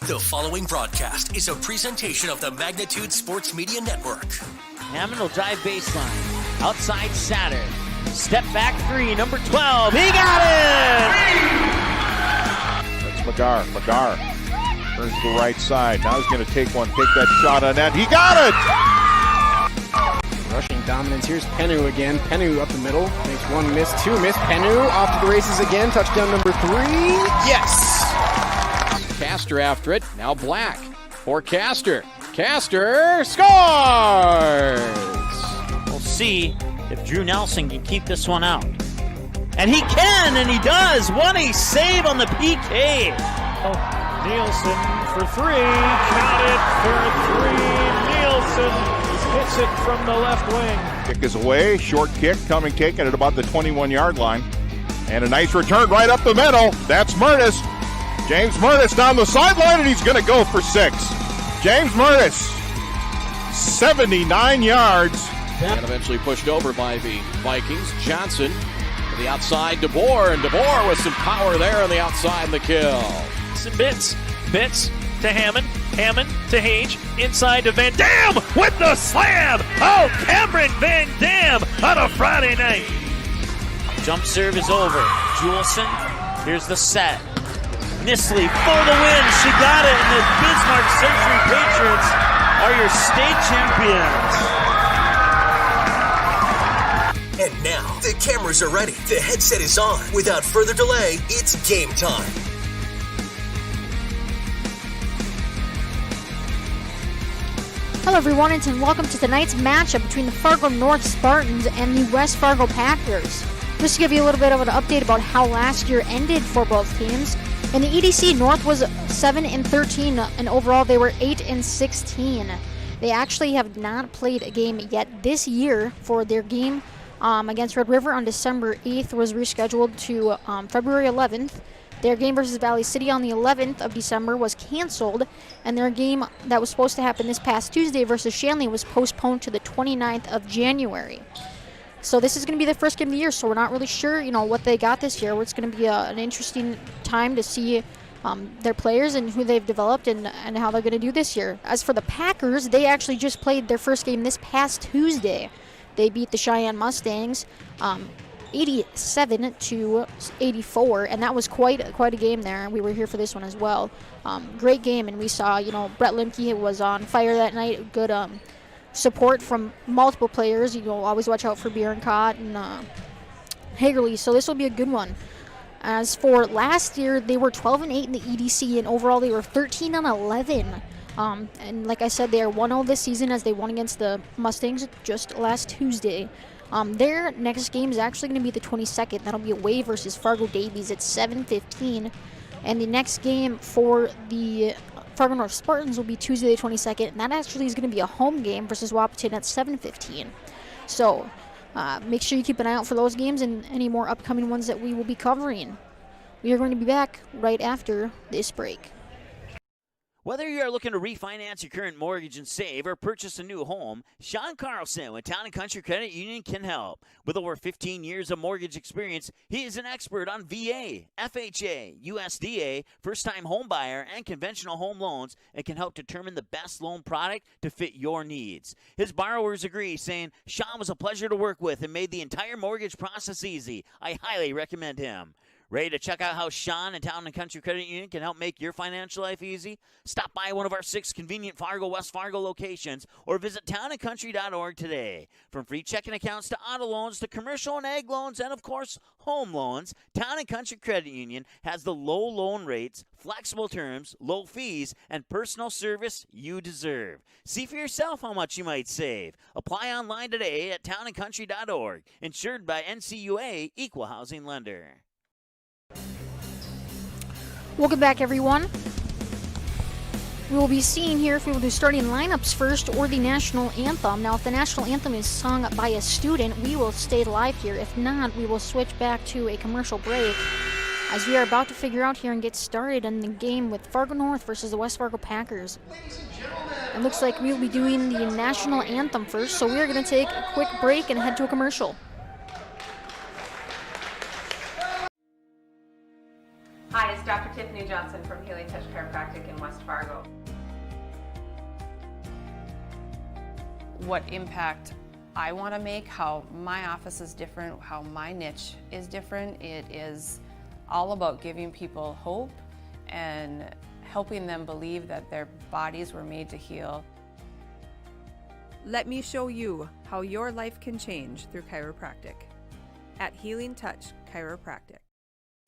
The following broadcast is a presentation of the Magnitude Sports Media Network. Hammond will drive baseline. Outside Saturn. Step back three, number 12. He got it! That's McGar turns to the right side. Now he's going to take that shot on net. He got it! Rushing dominance. Here's Penu again. Penu up the middle. Makes one miss, two miss. Penu off to the races again. Touchdown number 3. Yes! Castor after it. Now Black for Castor. Castor scores! We'll see if Drew Nelson can keep this one out. And he can, and he does. What a save on the PK. Oh, Nielsen for 3. Count it for 3. Nielsen hits it from the left wing. Kick is away. Short kick taken at about the 21-yard line. And a nice return right up the middle. That's Murtis. James Murtis down the sideline, and he's going to go for 6. James Murtis, 79 yards. And eventually pushed over by the Vikings. Johnson to the outside, DeBoer, and DeBoer with some power there on the outside and the kill. Some Bits to Hammond to Hage, inside to Van Dam with the slam! Oh, Cameron Van Dam on a Friday night. Jump serve is over. Juleson, here's the set. Nisley for the win. She got it, and the Bismarck Century Patriots are your state champions. And now, the cameras are ready. The headset is on. Without further delay, it's game time. Hello everyone, and welcome to tonight's matchup between the Fargo North Spartans and the West Fargo Packers. Just to give you a little bit of an update about how last year ended for both teams. In the EDC, North was 7-13, and overall they were 8-16. They actually have not played a game yet this year. For their game against Red River on December 8th was rescheduled to February 11th. Their game versus Valley City on the 11th of December was canceled, and their game that was supposed to happen this past Tuesday versus Shanley was postponed to the 29th of January. So this is going to be the first game of the year, so we're not really sure, what they got this year. It's going to be an interesting time to see their players and who they've developed and how they're going to do this year. As for the Packers, they actually just played their first game this past Tuesday. They beat the Cheyenne Mustangs 87-84, and that was quite a game there. We were here for this one as well. Great game, and we saw, Brett Limke was on fire that night. Good support from multiple players. Always watch out for Bierencott and Hagerly, so this will be a good one. As for last year, they were 12-8 in the EDC, and overall they were 13-11. And like I said, they are 1-0 this season as they won against the Mustangs just last Tuesday. Their next game is actually going to be the 22nd. That'll be away versus Fargo Davies at 7:15. And the next game for the Fargo North Spartans will be Tuesday the 22nd, and that actually is going to be a home game versus Wahpeton at 7:15. So make sure you keep an eye out for those games and any more upcoming ones that we will be covering. We are going to be back right after this break. Whether you are looking to refinance your current mortgage and save or purchase a new home, Sean Carlson with Town & Country Credit Union can help. With over 15 years of mortgage experience, he is an expert on VA, FHA, USDA, first-time home buyer, and conventional home loans and can help determine the best loan product to fit your needs. His borrowers agree, saying, Sean was a pleasure to work with and made the entire mortgage process easy. I highly recommend him. Ready to check out how Sean and Town & Country Credit Union can help make your financial life easy? Stop by one of our 6 convenient Fargo, West Fargo locations or visit townandcountry.org today. From free checking accounts to auto loans to commercial and ag loans and, of course, home loans, Town & Country Credit Union has the low loan rates, flexible terms, low fees, and personal service you deserve. See for yourself how much you might save. Apply online today at townandcountry.org. Insured by NCUA, Equal Housing Lender. Welcome back, everyone. We will be seeing here if we will do starting lineups first or the national anthem. Now, if the national anthem is sung by a student, we will stay live here. If not, we will switch back to a commercial break as we are about to figure out here and get started in the game with Fargo North versus the West Fargo Packers. It looks like we will be doing the national anthem first, so we are going to take a quick break and head to a commercial. Hi, it's Dr. Tiffany Johnson from Healing Touch Chiropractic. chiropractic in West Fargo. What impact I want to make, how my office is different, how my niche is different. It is all about giving people hope and helping them believe that their bodies were made to heal. Let me show you how your life can change through chiropractic at Healing Touch Chiropractic.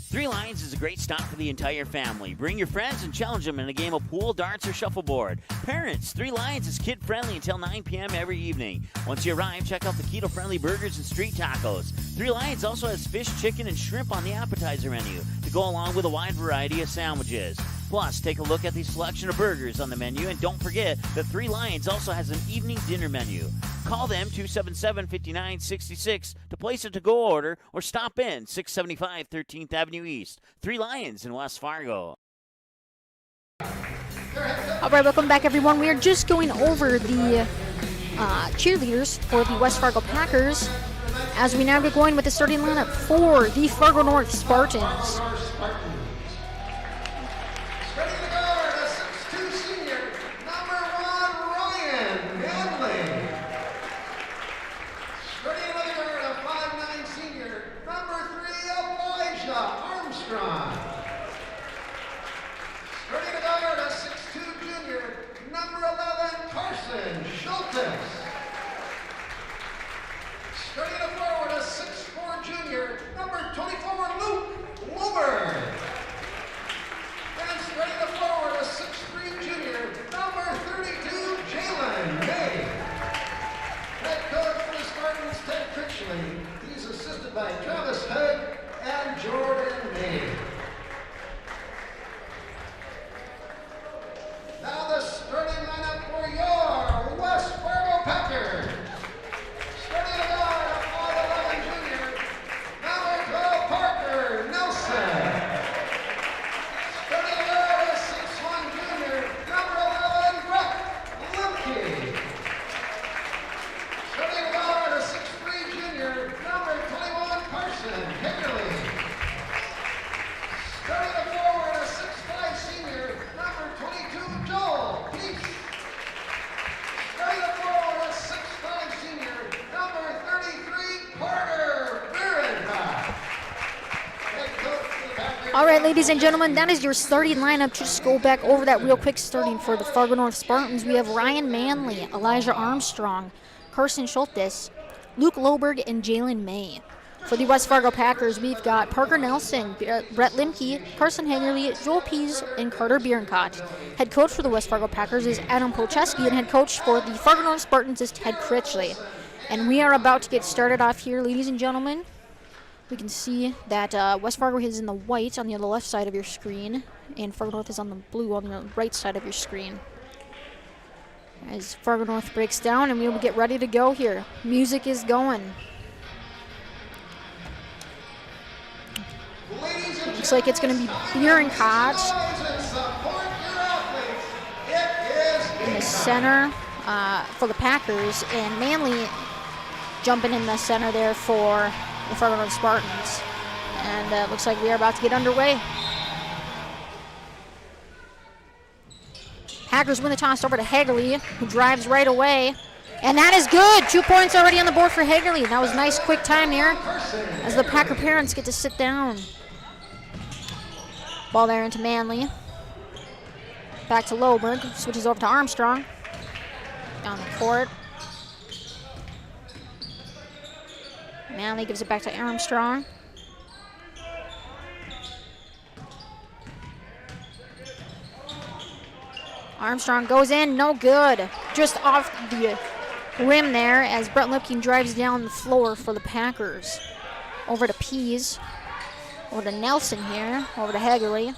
Three Lions is a great stop for the entire family. Bring your friends and challenge them in a game of pool, darts, or shuffleboard. Parents, Three Lions is kid-friendly until 9 p.m. every evening. Once you arrive, check out the keto-friendly burgers and street tacos. Three Lions also has fish, chicken, and shrimp on the appetizer menu to go along with a wide variety of sandwiches. Plus, take a look at the selection of burgers on the menu, and don't forget that Three Lions also has an evening dinner menu. Call them 277-5966 to place a to-go order or stop in 675 13th Avenue East. Three Lions in West Fargo. All right, welcome back, everyone. We are just going over the cheerleaders for the West Fargo Packers as we now get going with the starting lineup for the Fargo North Spartans. All right, ladies and gentlemen, that is your starting lineup. Just go back over that real quick. Starting for the Fargo North Spartans, we have Ryan Manley, Elijah Armstrong, Carson Schultes, Luke Loberg, and Jalen May. For the West Fargo Packers, we've got Parker Nelson, Brett Limke, Carson Hagerly, Joel Pease, and Carter Bierenkott. Head coach for the West Fargo Packers is Adam Polcheski, and head coach for the Fargo North Spartans is Ted Critchley. And we are about to get started off here, ladies and gentlemen. We can see that West Fargo is in the white on the left side of your screen, and Fargo North is on the blue on the right side of your screen. As Fargo North breaks down, and we will get ready to go here. Music is going. Looks like it's going to be Bierenkott in the center for the Packers, and Manley jumping in the center there for the Fargo North Spartans. And looks like we are about to get underway. Packers win the toss over to Hagerly, who drives right away. And that is good. 2 points already on the board for Hagerly. That was a nice quick time there as the Packer parents get to sit down. Ball there into Manley. Back to Loberg. Switches over to Armstrong. Down the court. Manley gives it back to Armstrong. Armstrong goes in, no good. Just off the rim there as Brett Lipkin drives down the floor for the Packers. Over to Pease. Over to Nelson here. Over to Hagerly.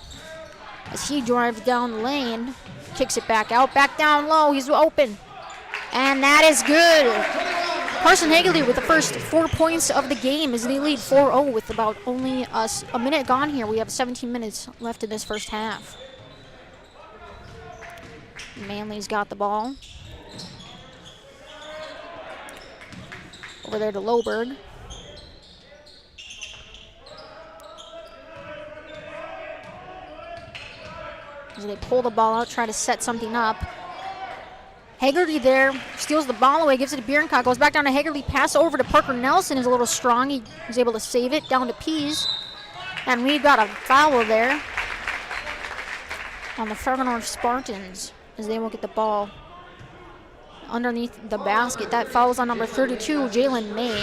As he drives down the lane. Kicks it back out. Back down low. He's open. And that is good. Carson Hagerly with the first 4 points of the game as they lead 4-0 with about only a minute gone here. We have 17 minutes left in this first half. Manley's got the ball. Over there to Loberg. as they pull the ball out, try to set something up. Hagerty there steals the ball away, gives it to Bierenkot, goes back down to Hagerty, pass over to Parker Nelson, is a little strong. He's able to save it, down to Pease. And we got a foul there on the Fargo North Spartans as they will get the ball underneath the basket. That foul on number 32, Jalen May,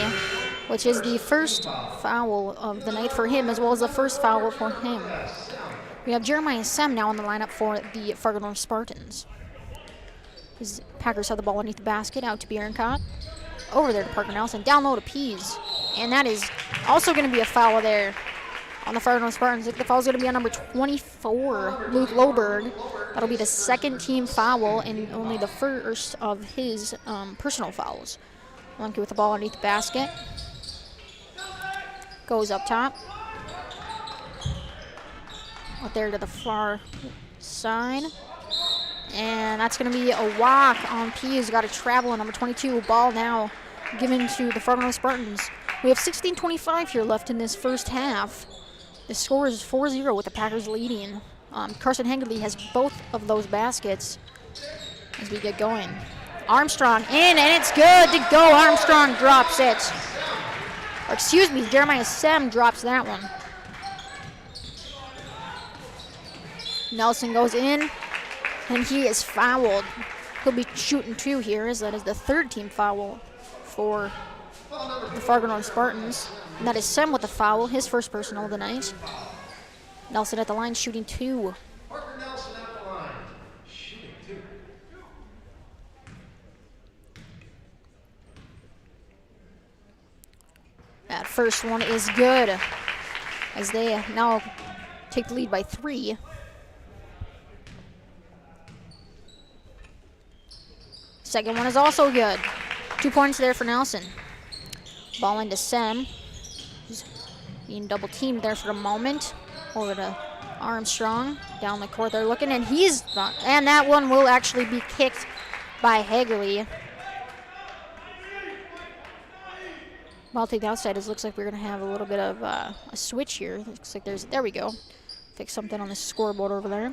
which is the first foul of the night for him, as well as the first foul for him. We have Jeremiah Sem now in the lineup for the Fargo North Spartans. His Packers have the ball underneath the basket, out to Bierenkot. Over there to Parker Nelson, down low to Pease. And that is also going to be a foul there on the Fargo North Spartans. The foul is going to be on number 24, Luke Loberg. That'll be the second team foul and only the first of his personal fouls. Monkey with the ball underneath the basket. Goes up top. Out there to the far side. And that's going to be a walk on P. He's got to travel on number 22. Ball now given to the Fargo North Spartans. We have 16:25 here left in this first half. The score is 4-0 with the Packers leading. Carson Hagerty has both of those baskets as we get going. Armstrong in, and it's good to go. Armstrong drops it. Or excuse me, Jeremiah Sem drops that one. Nelson goes in, and he is fouled. He'll be shooting 2 here, as that is the third team foul for the Fargo North Spartans. And that is Sem with the foul, his first personal of the night. Nelson at the line shooting 2. Parker Nelson at the line, shooting 2. That first one is good, as they now take the lead by 3. Second one is also good. 2 points there for Nelson. Ball into Sem. He's being double teamed there for a moment. Over to Armstrong. Down the court they're looking, and he's not. And that one will actually be kicked by Hagerty. Ball take the outside. It looks like we're going to have a little bit of a switch here. Looks like there we go. Fix something on the scoreboard over there.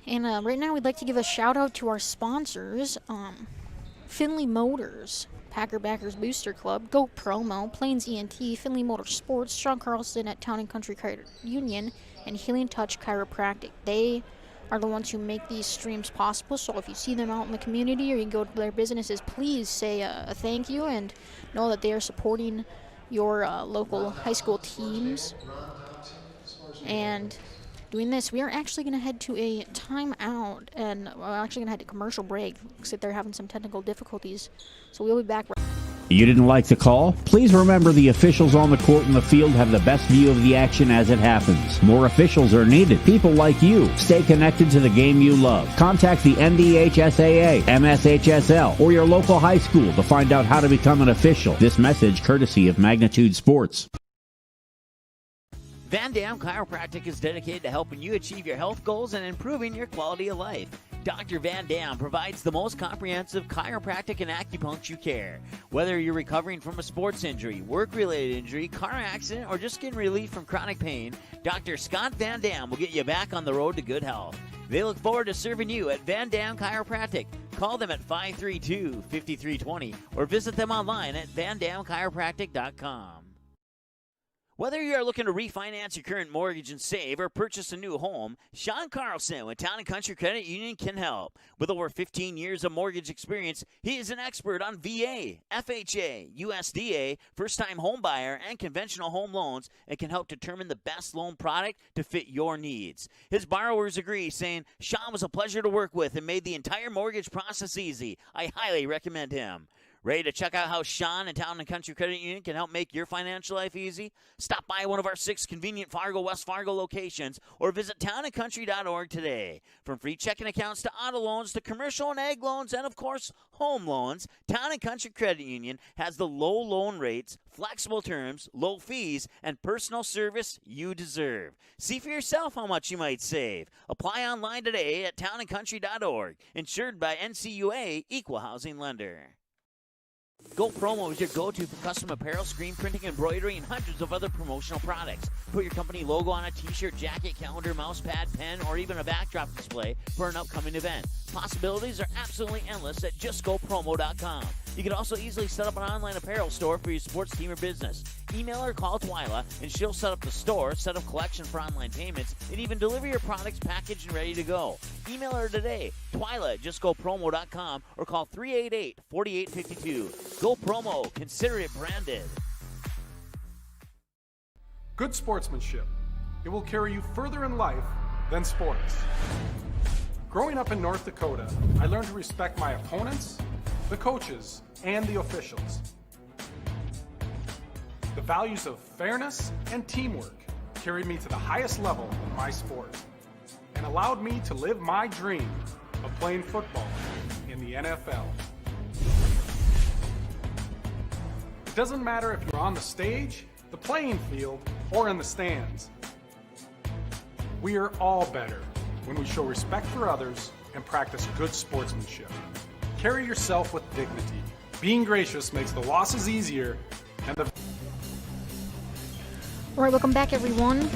And right now we'd like to give a shout out to our sponsors. Finley Motors, Packer Backers Booster Club, Go Promo, Plains ENT, Finley Motorsports, Sean Carlson at Town and Country Credit Union, and Healing Touch Chiropractic. They are the ones who make these streams possible, so if you see them out in the community or you can go to their businesses, please say a thank you and know that they are supporting your local high school teams. And doing this, we are actually going to head to a timeout, and we're actually going to head to commercial break. Looks like they're having some technical difficulties, so we'll be back. You didn't like the call? Please remember the officials on the court and the field have the best view of the action as it happens. More officials are needed. People like you. Stay connected to the game you love. Contact the NDHSAA, MSHSL, or your local high school to find out how to become an official. This message courtesy of Magnitude Sports. Van Dam Chiropractic is dedicated to helping you achieve your health goals and improving your quality of life. Dr. Van Dam provides the most comprehensive chiropractic and acupuncture care. Whether you're recovering from a sports injury, work-related injury, car accident, or just getting relief from chronic pain, Dr. Scott Van Dam will get you back on the road to good health. They look forward to serving you at Van Dam Chiropractic. Call them at 532-5320 or visit them online at vandamchiropractic.com. Whether you are looking to refinance your current mortgage and save or purchase a new home, Sean Carlson with Town & Country Credit Union can help. With over 15 years of mortgage experience, he is an expert on VA, FHA, USDA, first-time home buyer, and conventional home loans and can help determine the best loan product to fit your needs. His borrowers agree, saying, Sean was a pleasure to work with and made the entire mortgage process easy. I highly recommend him. Ready to check out how Sean and Town & Country Credit Union can help make your financial life easy? Stop by one of our 6 convenient Fargo, West Fargo locations or visit townandcountry.org today. From free checking accounts to auto loans to commercial and ag loans and, of course, home loans, Town & Country Credit Union has the low loan rates, flexible terms, low fees, and personal service you deserve. See for yourself how much you might save. Apply online today at townandcountry.org. Insured by NCUA Equal Housing Lender. Go Promo is your go-to for custom apparel, screen printing, embroidery, and hundreds of other promotional products. Put your company logo on a t-shirt, jacket, calendar, mouse pad, pen, or even a backdrop display for an upcoming event. Possibilities are absolutely endless at justgopromo.com. You can also easily set up an online apparel store for your sports team or business. Email or call Twyla, and she'll set up the store, set up collection for online payments, and even deliver your products packaged and ready to go. Email her today, Twyla at justgopromo.com, or call 388-4852. Go Promo. Consider it branded. Good sportsmanship. It will carry you further in life than sports. Growing up in North Dakota, I learned to respect my opponents, the coaches, and the officials. The values of fairness and teamwork carried me to the highest level in my sport and allowed me to live my dream of playing football in the NFL. It doesn't matter if you're on the stage, the playing field, or in the stands. We are all better when we show respect for others and practice good sportsmanship. Carry yourself with dignity. Being gracious makes the losses easier and the... All right, welcome back, everyone.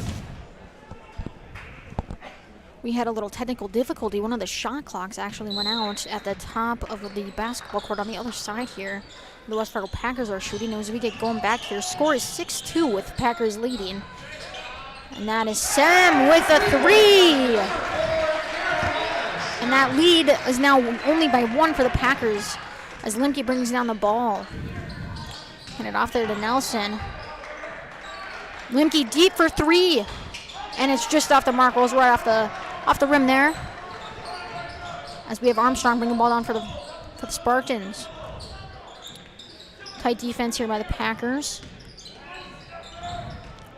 We had a little technical difficulty. One of the shot clocks actually went out at the top of the basketball court on the other side here. The West Fargo Packers are shooting. As we get going back here, score is 6-2 with the Packers leading. And that is Sam with a 3. And that lead is now only by 1 for the Packers as Limke brings down the ball. Hand it off there to Nelson. Limke deep for 3. And it's just off the mark. Rolls right off the rim there. As we have Armstrong bringing the ball down for the Spartans. Tight defense here by the Packers.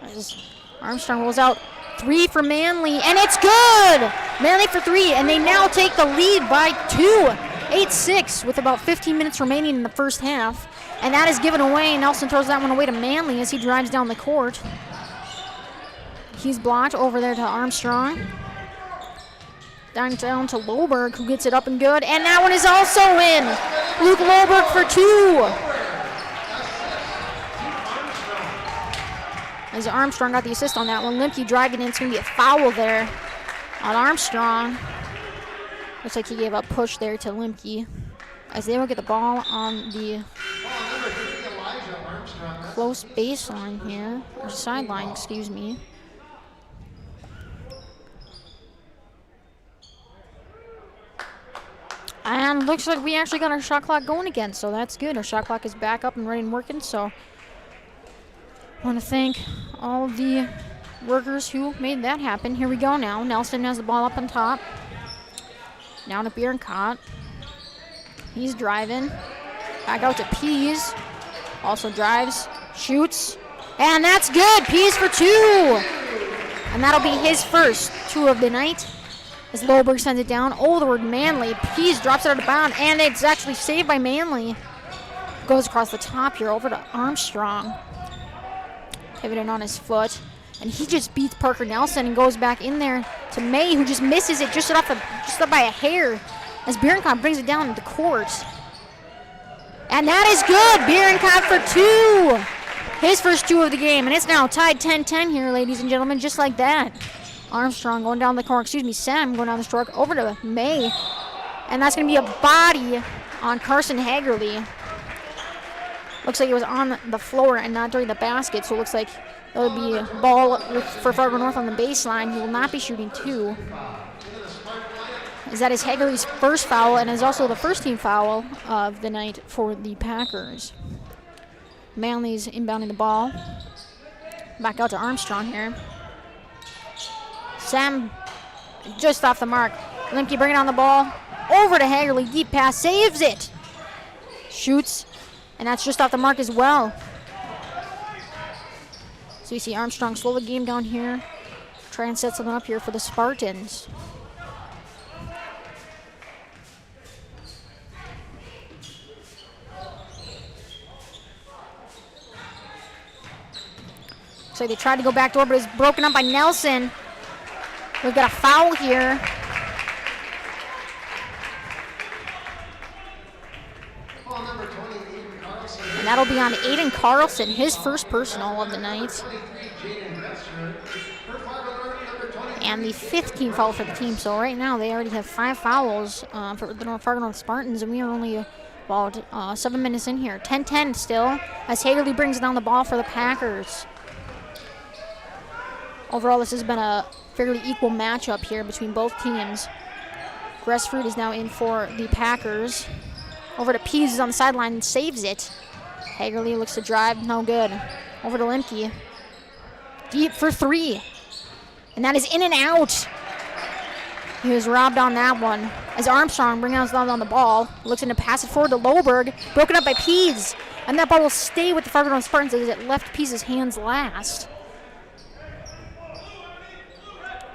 As Armstrong rolls out 3 for Manly, and it's good! Manly for 3, and they now take the lead by 2. 8-6 with about 15 minutes remaining in the first half. And that is given away. Nelson throws that one away to Manly as he drives down the court. He's blocked over there to Armstrong. Down to Loberg, who gets it up and good. And that one is also in. Luke Loberg for 2. As Armstrong got the assist on that one. Limke driving in. It's going to be a foul there on Armstrong. Looks like he gave up push there to Limke. As they will get the ball on the close baseline here. Or sideline, excuse me. And looks like we actually got our shot clock going again, so that's good. Our shot clock is back up and ready and working, so I want to thank all of the workers who made that happen. Here we go now. Nelson has the ball up on top. Down to Bierenkot. He's driving. Back out to Pease. Also drives, shoots, and that's good. Pease for 2. And that'll be his first 2 of the night. As Loberg sends it down over Manly. Pease drops it out of bounds, and it's actually saved by Manly. Goes across the top here over to Armstrong. Pivoting on his foot. And he just beats Parker Nelson and goes back in there to May, who just misses it just up by a hair. As Bierenkot brings it down the court. And that is good. Bierenkot for 2. His first 2 of the game. And it's now tied 10-10 here, ladies and gentlemen, just like that. Armstrong going down the corner, Sam going down the stroke over to May. And that's going to be a body on Carson Hagerly. Looks like it was on the floor and not during the basket, so it looks like it'll be a ball for Fargo North on the baseline. He will not be shooting 2. As that is Hagerly's first foul and is also the first team foul of the night for the Packers. Manly's inbounding the ball. Back out to Armstrong here. Sam just off the mark. Limke bringing on the ball. Over to Hagerly. Deep pass. Saves it. Shoots. And that's just off the mark as well. So you see Armstrong slow the game down here. Try and set something up here for the Spartans. So they tried to go back door, but it's broken up by Nelson. We've got a foul here. And that'll be on Aiden Carlson, his first personal of the night. And the 5th team foul for the team. So right now they already have 5 fouls for the Fargo North Spartans, and we are only about 7 minutes in here. 10-10 still, as Hagerly brings down the ball for the Packers. Overall, this has been a fairly equal matchup here between both teams. Gressfruit is now in for the Packers. Over to Pease, is on the sideline and saves it. Hagerly looks to drive, no good. Over to Lemke. Deep for 3. And that is in and out. He was robbed on that one. As Armstrong brings us down on the ball, looks in to pass it forward to Loberg, broken up by Pease. And that ball will stay with the Fargo North Spartans as it left Pease's hands last.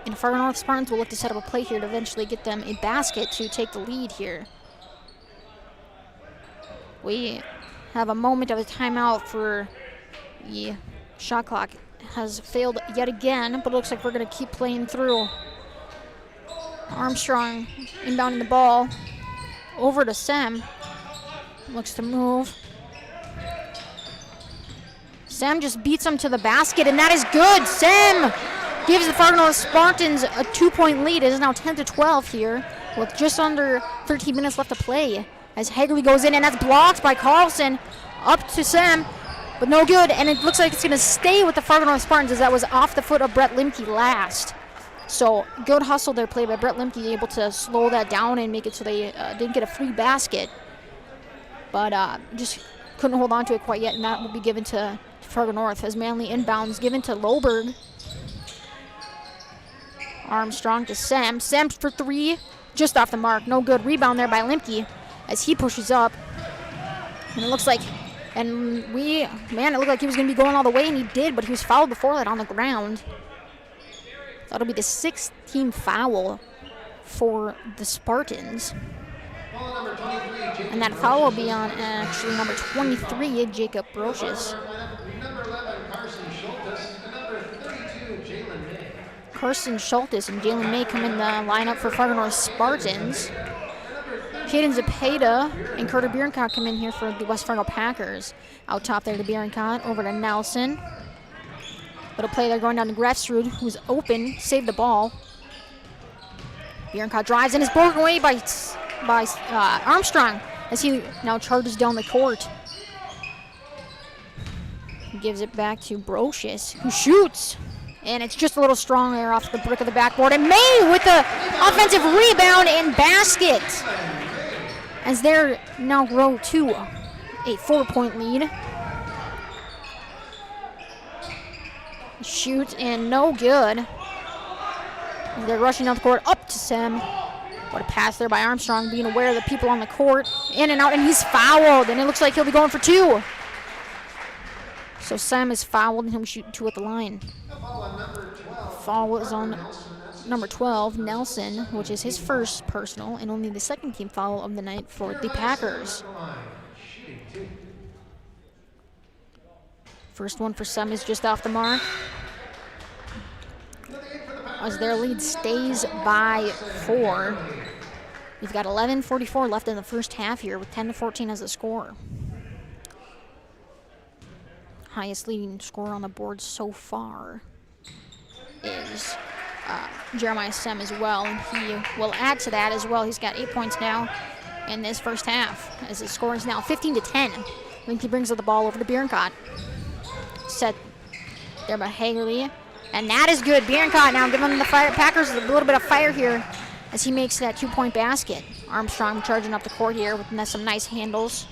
And Fargo North Spartans will look to set up a play here to eventually get them a basket to take the lead here. We have a moment of a timeout for the shot clock. Has failed yet again, but it looks like we're going to keep playing through. Armstrong inbounding the ball over to Sem. Looks to move. Sem just beats him to the basket, and that is good. Sem gives the Fargo North Spartans a 2-point lead. It is now 10-12 here with just under 13 minutes left to play. As Hagerly goes in, and that's blocked by Carlson. Up to Sem, but no good. And it looks like it's going to stay with the Fargo North Spartans as that was off the foot of Brett Lemke last. So good hustle there play by Brett Lemke, able to slow that down and make it so they didn't get a free basket. But just couldn't hold on to it quite yet, and that will be given to Fargo North as Manley inbounds, given to Loberg. Armstrong to Sem. Sem for 3, just off the mark. No good. Rebound there by Lemke as he pushes up. And it looks like, it looked like he was going to be going all the way, and he did, but he was fouled before that on the ground. That'll be the 6th team foul for the Spartans. And that foul will be on actually number 23, Jacob Brocious. Carson Schultes and Jalen May come in the lineup for Fargo North Spartans. Caden Zepeda and Carter Bierencott come in here for the West Fargo Packers. Out top there to Bierencott, over to Nelson. Little play there going down to Grefsrud, who's open, saved the ball. Bierencott drives and is broken away by Armstrong as he now charges down the court. He gives it back to Brocious, who shoots. And it's just a little strong there off the brick of the backboard. And May with the offensive rebound and basket, as they're now grow to a 4-point lead. Shoot and no good. They're rushing down the court up to Sem. What a pass there by Armstrong, being aware of the people on the court. In and out, and he's fouled, and it looks like he'll be going for 2. So Sem is fouled, and he'll be shooting 2 at the line. Foul is on number 12, Nelson, which is his first personal, and only the 2nd team foul of the night for the Packers. First one for Sem is just off the mark, as their lead stays by 4. We've got 11:44 left in the first half here with 10-14 as the score. Highest leading scorer on the board so far is Jeremiah Sem as well, and he will add to that as well. He's got 8 points now in this first half, as his score is now 15-10. I think he brings up the ball over to Bierencott. Set there by Hagerly, and that is good. Bierencott now giving the Packers a little bit of fire here as he makes that 2-point basket. Armstrong charging up the court here with some nice handles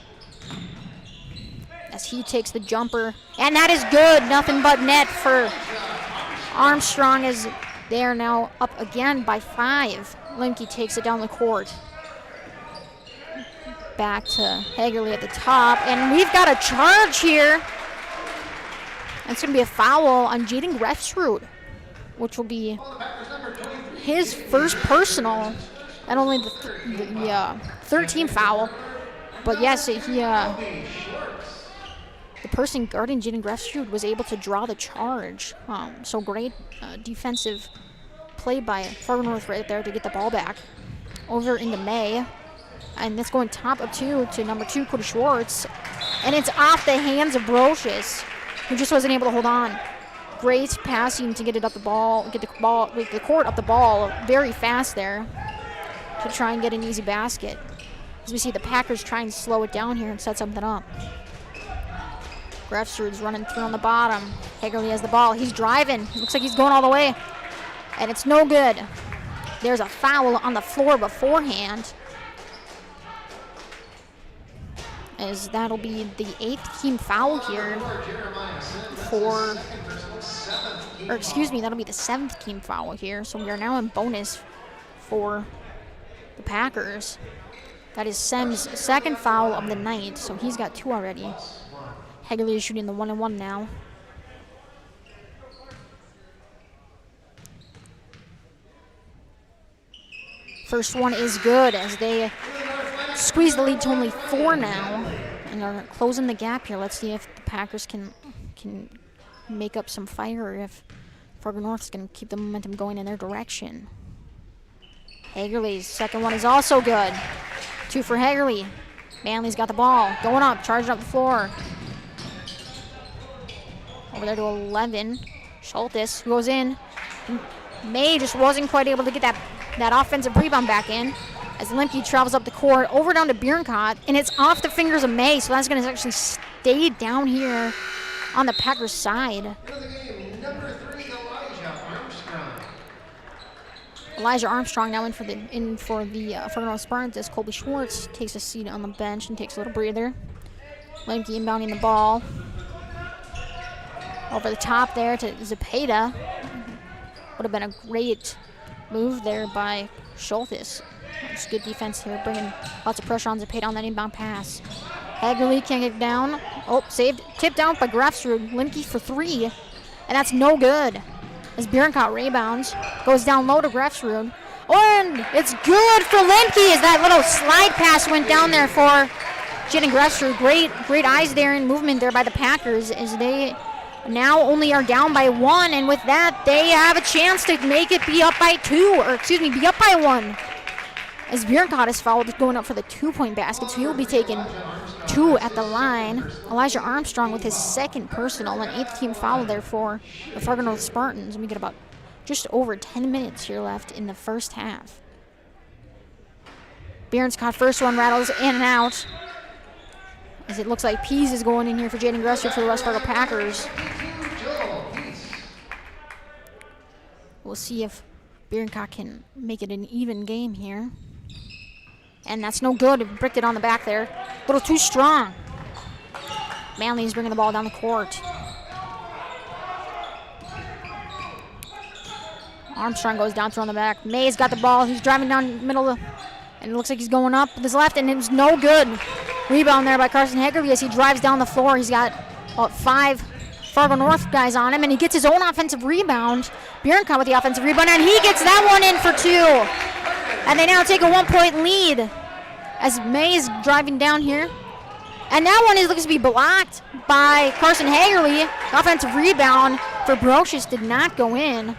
as he takes the jumper, and that is good. Nothing but net for Armstrong, as they are now up again by 5. Lemke takes it down the court. Back to Hagerly at the top, and we've got a charge here. It's going to be a foul on Jaden Grefsrud, which will be his first personal, and only the 13th foul. But yes, the person guarding Jaden Grefsrud was able to draw the charge. So great defensive play by Fargo North right there to get the ball back. Over into May, and that's going top of 2 to number 2, Cody Schwartz. And it's off the hands of Brocious, who just wasn't able to hold on. Great passing to get it up the ball, get the court up the ball very fast there to try and get an easy basket. As we see the Packers try and slow it down here and set something up. Grefstrud's running through on the bottom. Hagerly has the ball. He's driving. Looks like he's going all the way. And it's no good. There's a foul on the floor beforehand. As that'll be the 8th team foul here that'll be the 7th team foul here. So we are now in bonus for the Packers. That is Sem's 2nd foul of the night, so he's got 2 already. Hagerly is shooting the 1-and-1 now. First one is good as they squeeze the lead to only 4 now, and are closing the gap here. Let's see if the Packers can make up some fire, or if Fargo North is going to keep the momentum going in their direction. Hagerly's 2nd one is also good. 2 for Hagerly. Manley's got the ball. Going up, charging up the floor. Over there to 11. Schultes goes in. May just wasn't quite able to get that offensive rebound back in. As Lemke travels up the court, over down to Biernkot, and it's off the fingers of May, so that's going to actually stay down here on the Packers side. Elijah Armstrong now in for the Fargo North Spartans as Colby Schwartz takes a seat on the bench and takes a little breather. Lemke inbounding the ball. Over the top there to Zepeda. Would have been a great move there by Schultes. It's good defense here, bringing lots of pressure on Zepeda on that inbound pass. Hagerly can't get down. Oh, saved. Tipped down by Grefstrud. Lemke for 3. And that's no good. As Biernkot rebounds. Goes down low to Grefstrud. Oh, and it's good for Lemke as that little slide pass went down there for Jaden Grefstrud. Great eyes there and movement there by the Packers as they now only are down by 1. And with that, they have a chance to make it be up by 1. As Biernkot is fouled going up for the 2-point basket, so he will be taking 2 at the line. Elijah Armstrong with his 2nd personal, an 8th team foul there for the Fargo North Spartans. And we get about just over 10 minutes here left in the first half. Biernkot first one rattles in and out. As it looks like Pease is going in here for Jaden Grefstrud for the West Fargo Packers. We'll see if Biernkot can make it an even game here. And that's no good. Bricked it on the back there. A little too strong. Manley's bringing the ball down the court. Armstrong goes down through on the back. May's got the ball. He's driving down the middle and it looks like he's going up with his left, and it's no good. Rebound there by Carson Hagerly as he drives down the floor. He's got about 5 Fargo North guys on him, and he gets his own offensive rebound. Biernkot with the offensive rebound, and he gets that one in for 2. And they now take a 1-point lead as May is driving down here. And that one looks to be blocked by Carson Hagerly. The offensive rebound for Brocious did not go in.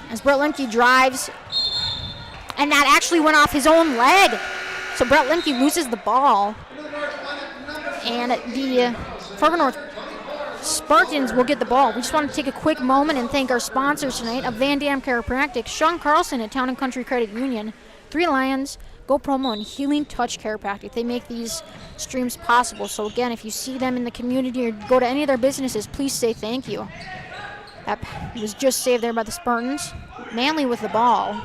As Brett Lemke drives, and that actually went off his own leg. So Brett Lemke loses the ball. And the Fargo North Spartans will get the ball. We just want to take a quick moment and thank our sponsors tonight of Van Dam Chiropractic, Sean Carlson at Town & Country Credit Union, 3 Lions, Go Promo, and Healing Touch Chiropractic. They make these streams possible. So again, if you see them in the community or go to any of their businesses, please say thank you. That was just saved there by the Spartans. Manley with the ball.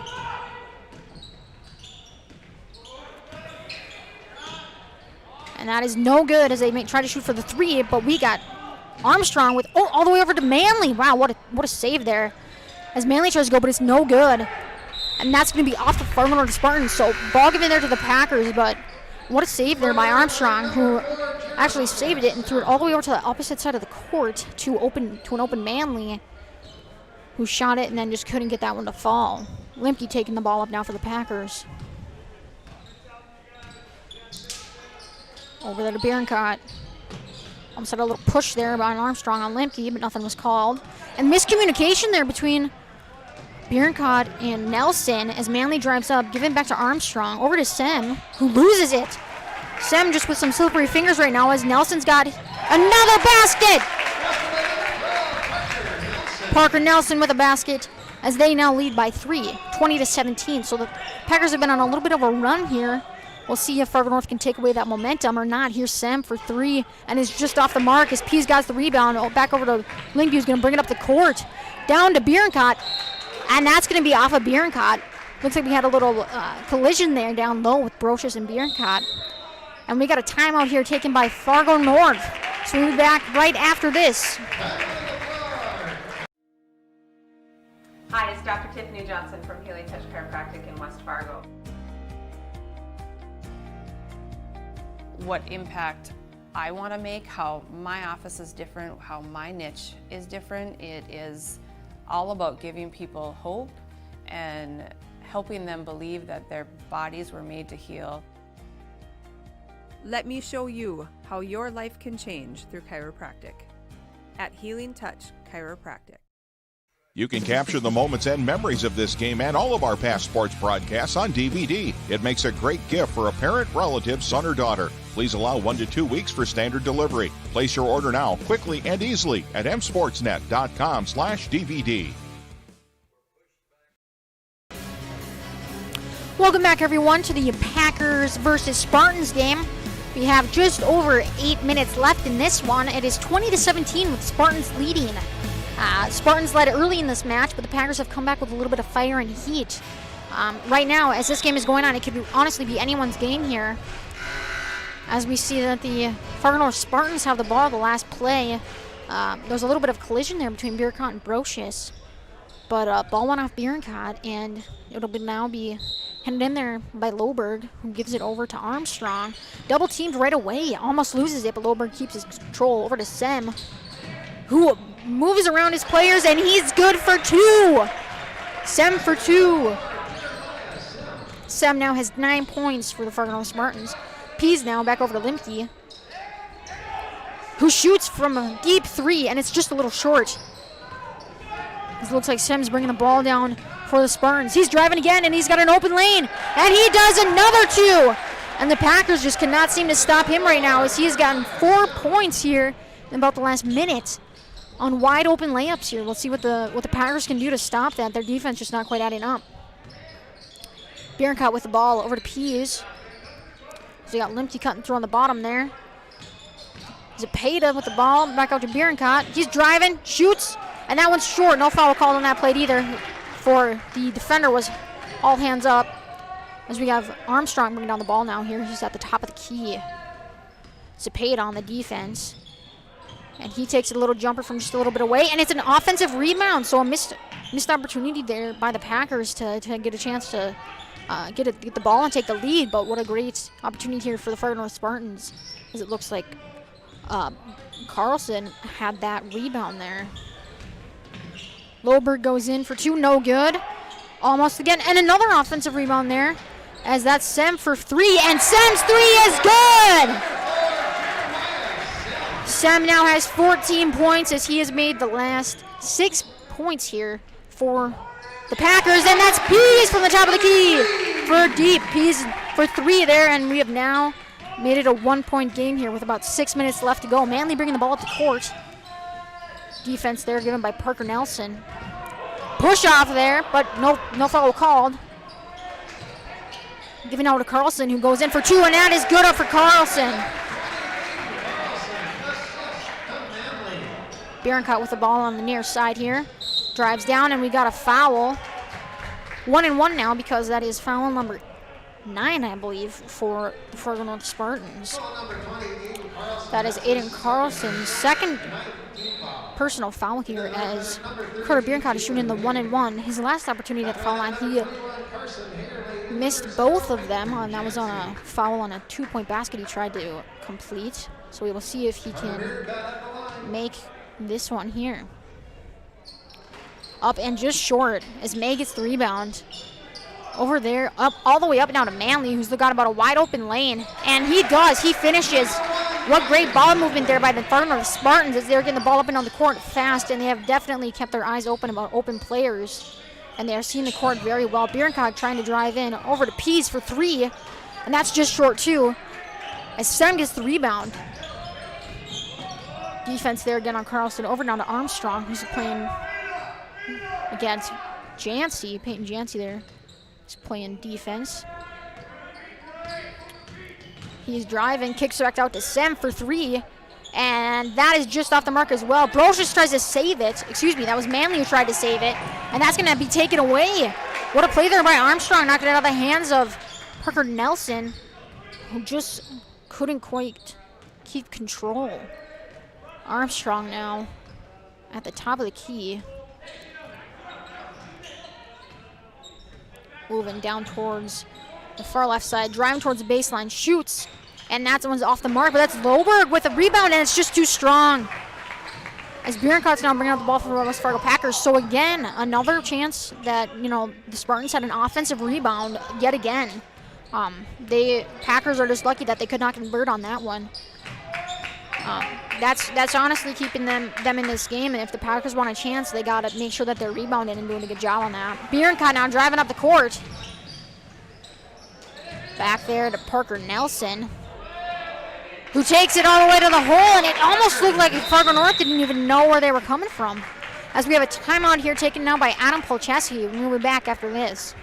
And that is no good as they try to shoot for the 3, but we got Armstrong with all the way over to Manley. Wow, what a save there. As Manley tries to go, but it's no good. And that's going to be off the Fargo North Spartans. So ball given there to the Packers, but what a save there by Armstrong, who actually saved it and threw it all the way over to the opposite side of the court to an open Manley, who shot it and then just couldn't get that one to fall. Lemke taking the ball up now for the Packers. Over there to Biernkot. Almost had a little push there by Armstrong on Lemke, but nothing was called. And miscommunication there between Biernkot and Nelson as Manley drives up, giving back to Armstrong. Over to Sem, who loses it. Sem just with some slippery fingers right now as Nelson's got another basket. Parker Nelson with a basket as they now lead by 3, 20-17. So the Packers have been on a little bit of a run here. We'll see if Fargo North can take away that momentum or not. Here's Sem for 3, and it's just off the mark as Pease got the rebound. Back over to Linkview, who's going to bring it up the court. Down to Bierencott, and that's going to be off of Bierencott. Looks like we had a little collision there down low with Brocious and Bierencott. And we got a timeout here taken by Fargo North. So we'll be back right after this. Hi, it's Dr. Tiffany Johnson from Healing Touch Chiropractic in West Fargo. What impact I want to make, how my office is different, how my niche is different. It is all about giving people hope and helping them believe that their bodies were made to heal. Let me show you how your life can change through chiropractic at Healing Touch Chiropractic. You can capture the moments and memories of this game and all of our past sports broadcasts on DVD. It makes a great gift for a parent, relative, son, or daughter. Please allow 1 to 2 weeks for standard delivery. Place your order now, quickly and easily at msportsnet.com/DVD. Welcome back, everyone, to the Packers versus Spartans game. We have just over 8 minutes left in this one. It is 20-17 with Spartans leading. Spartans led early in this match, but the Packers have come back with a little bit of fire and heat. Right now, as this game is going on, it could honestly be anyone's game here. As we see that the Fargo North Spartans have the ball the last play. There's a little bit of collision there between Bierencott and Brocious. But ball went off Bierencott, and it'll now be handed in there by Loberg, who gives it over to Armstrong. Double teamed right away, almost loses it, but Loberg keeps his control over to Sem, who moves around his players, and he's good for 2. Sem for 2. Sem now has 9 points for the Fargo North Spartans. Pease now back over to Limke, who shoots from a deep 3, and it's just a little short. It looks like Sem's bringing the ball down for the Spartans. He's driving again, and he's got an open lane, and he does another 2. And the Packers just cannot seem to stop him right now, as he has gotten 4 points here in about the last minute on wide open layups here. We'll see what the Packers can do to stop that. Their defense just not quite adding up. Bierencott with the ball over to Pease. So you got Limke cutting through on the bottom there. Zepeda with the ball back out to Bierencott. He's driving, shoots, and that one's short. No foul called on that play either. For the defender was all hands up. As we have Armstrong bringing down the ball now here. He's at the top of the key. Zepeda on the defense. And he takes a little jumper from just a little bit away, and it's an offensive rebound. So a missed opportunity there by the Packers to get a chance to get the ball and take the lead. But what a great opportunity here for the Fargo North Spartans, as it looks like Carlson had that rebound there. Loberg goes in for 2, no good. Almost again, and another offensive rebound there, as that's Sem for 3, and Sem's 3 is good! Sem now has 14 points as he has made the last 6 points here for the Packers, and that's Pease from the top of the key for deep. Pease for 3 there, and we have now made it a 1-point game here with about 6 minutes left to go. Manley bringing the ball up the court. Defense there given by Parker Nelson. Push off there, but no foul called. Giving out to Carlson, who goes in for 2, and that is good up for Carlson. Bierencott with the ball on the near side here. Drives down, and we got a foul. 1-1 now, because that is foul number 9, I believe, for the Fargo North Spartans. That is Aiden Carlson's second personal foul here, as Carter Bierencott is shooting the 1-1. His last opportunity at the foul line, he missed both of them, and that was on a foul on a 2-point basket he tried to complete. So we will see if he can make this one here. Up and just short as May gets the rebound. Over there, up all the way up now to Manley, who's got about a wide open lane. And he does, he finishes. What great ball movement there by the Fargo North Spartans, as they're getting the ball up and down the court fast, and they have definitely kept their eyes open about open players. And they are seeing the court very well. Bierencott trying to drive in over to Pease for 3, and that's just short too. as Sem gets the rebound. Defense there again on Carlson. Over down to Armstrong, who's playing against Jancy. Peyton Jancy there. He's playing defense. He's driving, kicks it back out to Sem for 3. And that is just off the mark as well. Brocious tries to save it. Excuse me, that was Manley who tried to save it. And that's going to be taken away. What a play there by Armstrong, knocking it out of the hands of Parker Nelson, who just couldn't quite keep control. Armstrong now at the top of the key. Moving down towards the far left side, driving towards the baseline, shoots. And that one's off the mark, but that's Loberg with a rebound, and it's just too strong. As Bierenkott's now bringing out the ball for the West Fargo Packers. So again, another chance that, the Spartans had an offensive rebound yet again. Packers are just lucky that they could not convert on that one. That's honestly keeping them in this game, and if the Packers want a chance, they got to make sure that they're rebounding and doing a good job on that. Bierenkott now driving up the court. Back there to Parker Nelson, who takes it all the way to the hole, and it almost looked like Fargo North didn't even know where they were coming from. As we have a timeout here taken now by Adam Polcheski. We'll be back after this.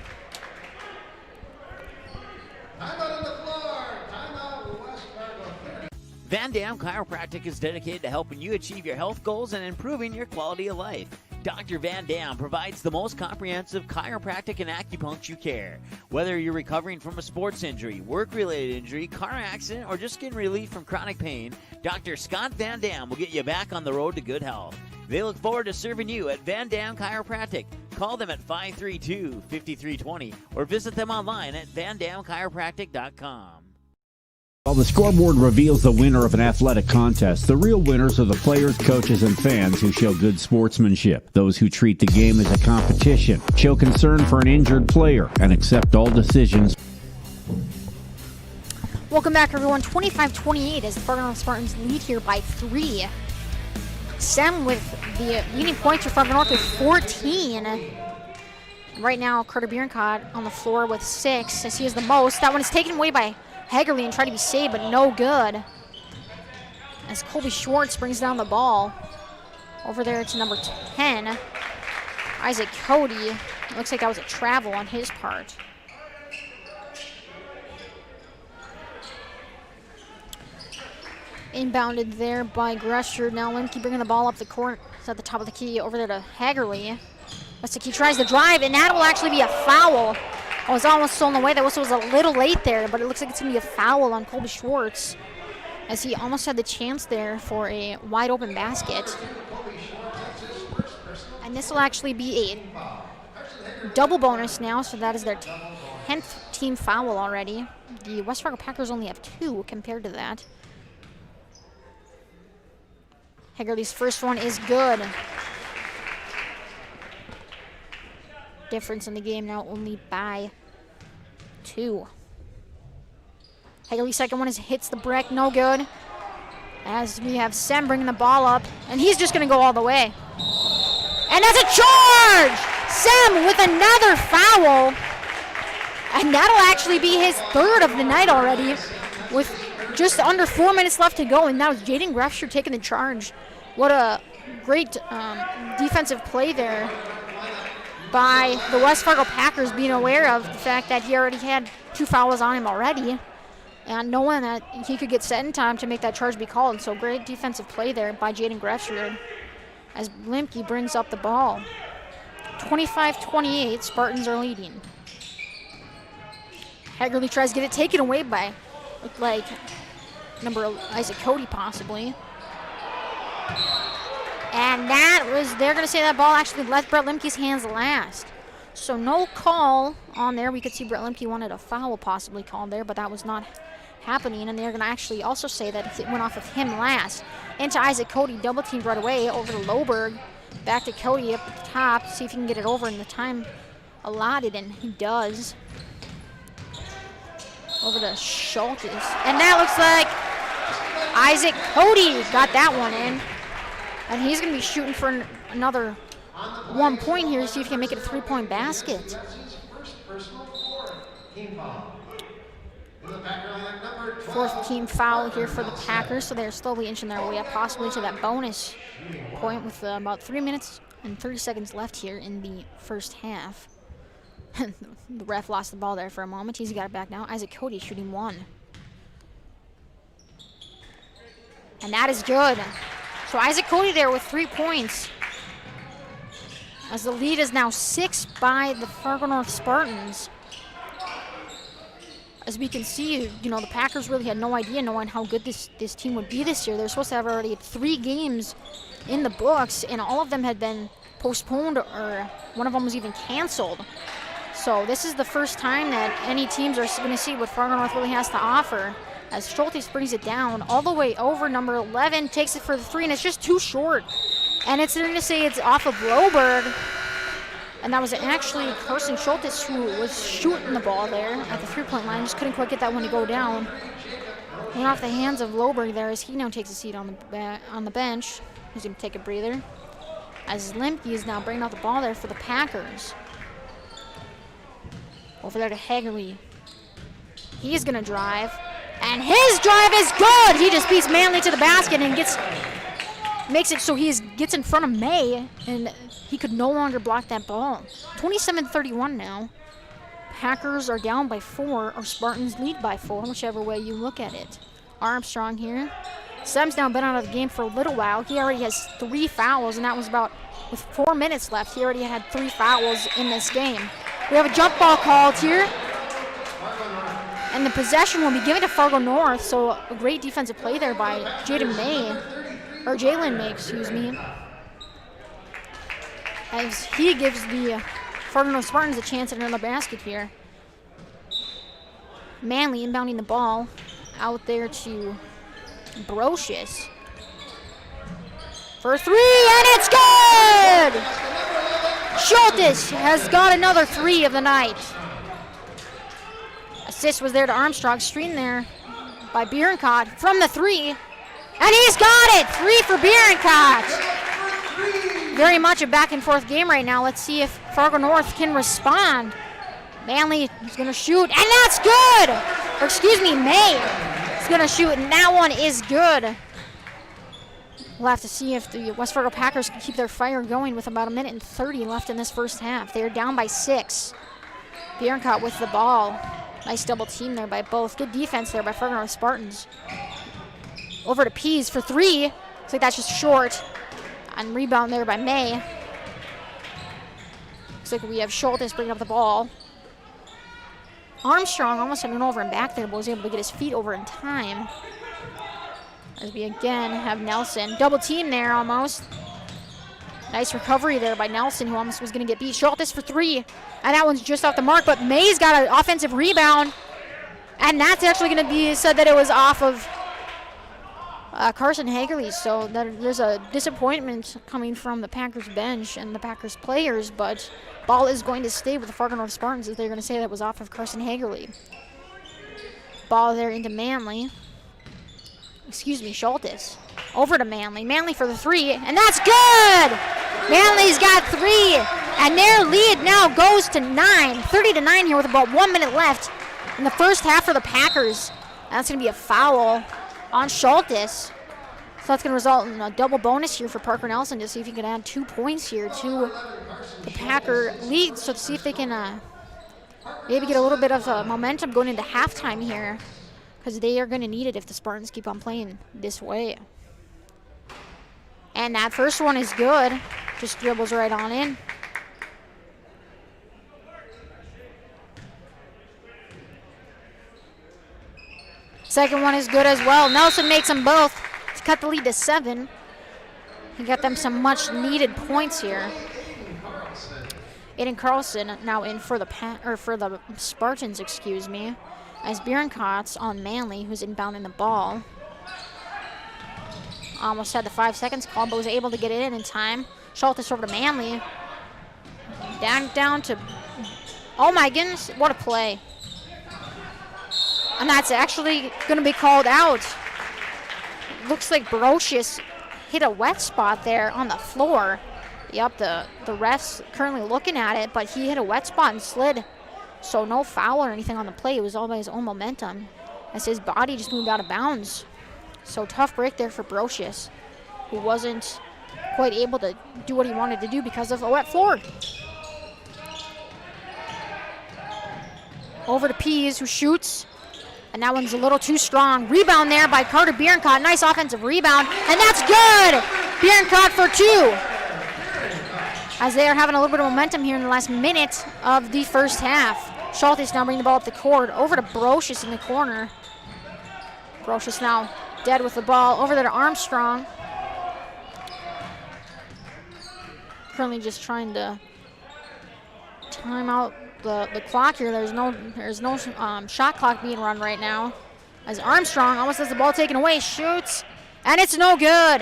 Timeout on the floor. Timeout West Fargo. Van Dam Chiropractic is dedicated to helping you achieve your health goals and improving your quality of life. Dr. Van Dam provides the most comprehensive chiropractic and acupuncture care. Whether you're recovering from a sports injury, work-related injury, car accident, or just getting relief from chronic pain, Dr. Scott Van Dam will get you back on the road to good health. They look forward to serving you at Van Dam Chiropractic. Call them at 532-5320 or visit them online at vandamchiropractic.com. While the scoreboard reveals the winner of an athletic contest, the real winners are the players, coaches, and fans who show good sportsmanship. Those who treat the game as a competition, show concern for an injured player, and accept all decisions. Welcome back, everyone. 25-28 as the Fargo North Spartans lead here by 3. Sem with the leading points for Fargo North with 14. Right now, Carter Bierenkott on the floor with 6 as he has the most. That one is taken away by Hagerly and tried to be saved, but no good. As Colby Schwartz brings down the ball. Over there to number 10, Isaac Cody. It looks like that was a travel on his part. Inbounded there by Gresher. Now Lemke bringing the ball up the court. It's at the top of the key. Over there to Hagerly. He tries to drive, and that will actually be a foul. Oh, it's almost stolen away. That whistle was a little late there, but it looks like it's going to be a foul on Colby Schwartz, as he almost had the chance there for a wide open basket. And this will actually be a double bonus now, so that is their 10th team foul already. The West Fargo Packers only have 2 compared to that. Hagerly's first one is good. Difference in the game now only by 2. Hagerly's second one hits the brick, no good. As we have Sem bringing the ball up, and he's just going to go all the way. And that's a charge! Sem with another foul. And that'll actually be his 3rd of the night already, with just under 4 minutes left to go. And now Jaden Grefscher taking the charge. What a great defensive play there by the West Fargo Packers, being aware of the fact that he already had 2 fouls on him already, and knowing that he could get set in time to make that charge be called. So great defensive play there by Jaden Grefscher as Lemke brings up the ball. 25-28, Spartans are leading. Hagerly tries to get it taken away by, looked like, number Isaac Cody possibly. And they're going to say that ball actually left Brett Lemke's hands last. So no call on there. We could see Brett Lemke wanted a foul possibly called there, but that was not happening. And they're going to actually also say that it went off of him last. Into Isaac Cody, double teamed right away over to Loberg. Back to Cody up at the top, see if he can get it over in the time allotted, and he does. Over to Schultes. And that looks like Isaac Cody got that one in. And he's going to be shooting for another 1 point here to see if he can make it a 3-point basket. Fourth team foul here for the Packers, so they're slowly inching their way up possibly to that bonus point with about 3 minutes and 30 seconds left here in the first half. The ref lost the ball there for a moment. He's got it back now. Isaac Cody shooting one. And that is good. So Isaac Cody there with 3 points. As the lead is now 6 by the Fargo North Spartans. As we can see, you know, the Packers really had no idea knowing how good this team would be this year. They're supposed to have already 3 games in the books, and all of them had been postponed, or one of them was even canceled. So this is the first time that any teams are going to see what Fargo North really has to offer. As Schultes brings it down all the way over, number 11 takes it for the 3, and it's just too short. And they're going to say it's off of Loberg. And that was actually Carson Schultes who was shooting the ball there at the 3-point line. Just couldn't quite get that one to go down. Went off the hands of Loberg there as he now takes a seat on the bench. He's going to take a breather. As Lemke is now bringing out the ball there for the Packers. Over there to Hagerly. He's going to drive. And his drive is good! He just beats Manley to the basket and makes it so he gets in front of May, and he could no longer block that ball. 27-31 now. Packers are down by 4, or Spartans lead by 4, whichever way you look at it. Armstrong here. Sem's now been out of the game for a little while. He already has 3 fouls, and that was about, with 4 minutes left, he already had 3 fouls in this game. We have a jump ball called here. And the possession will be given to Fargo North, so a great defensive play there by Jalen May, excuse me. As he gives the Fargo North Spartans a chance at another basket here. Manley inbounding the ball out there to Brocious. For 3, and it's good! Schultes has got another 3 of the night. Assist was there to Armstrong, screen there by Bierenkot from the 3. And he's got it! 3 for Bierenkot. Very much a back and forth game right now. Let's see if Fargo North can respond. Manley is going to shoot, and that's good! Or excuse me, May is going to shoot, and that one is good. We'll have to see if the West Fargo Packers can keep their fire going with about 1:30 left in this first half. They are down by 6. Bierenkot with the ball. Nice double team there by both. Good defense there by Fargo North Spartans. Over to Pease for 3. Looks like that's just short. And rebound there by May. Looks like we have Schultes bringing up the ball. Armstrong almost had an over and back there, but was able to get his feet over in time. As we again have Nelson. Double team there almost. Nice recovery there by Nelson, who almost was going to get beat. Schultes for 3. And that one's just off the mark, but May's got an offensive rebound. And that's actually going to be said that it was off of Carson Hagerly. So there's a disappointment coming from the Packers bench and the Packers players, but ball is going to stay with the Fargo North Spartans as they're going to say that was off of Carson Hagerly. Ball there into Manley. Excuse me, Schultes. Over to Manley. Manley for the 3, and that's good! Manley's got 3, and their lead now goes to 9. 30-9 here with about 1 minute left in the first half for the Packers. That's going to be a foul on Schultes. So that's going to result in a double bonus here for Parker Nelson to see if he can add 2 points here to the Packer lead. So to see if they can maybe get a little bit of momentum going into halftime here, because they are going to need it if the Spartans keep on playing this way. And that first one is good. Just dribbles right on in. Second one is good as well. Nelson makes them both to cut the lead to 7. He got them some much needed points here. Aiden Carlson now in for the Spartans, excuse me. As Bierenkot's on Manley, who's inbounding the ball. Almost had the 5 seconds call, but was able to get it in time. Schultes over to Manley. Down to... Oh my goodness, what a play. And that's actually going to be called out. Looks like Brocious hit a wet spot there on the floor. Yep, the ref's currently looking at it, but he hit a wet spot and slid So no foul or anything on the play. It was all by his own momentum as his body just moved out of bounds. So tough break there for Brocious, who wasn't quite able to do what he wanted to do because of a wet floor. Over to Pease, who shoots. And that one's a little too strong. Rebound there by Carter Bierencott. Nice offensive rebound. And that's good! Bierencott for 2. As they are having a little bit of momentum here in the last minute of the first half. Schultes now bringing the ball up the court. Over to Brocious in the corner. Brocious now dead with the ball. Over there to Armstrong. Currently just trying to time out the clock here. There's no shot clock being run right now. As Armstrong almost has the ball taken away, shoots, and it's no good.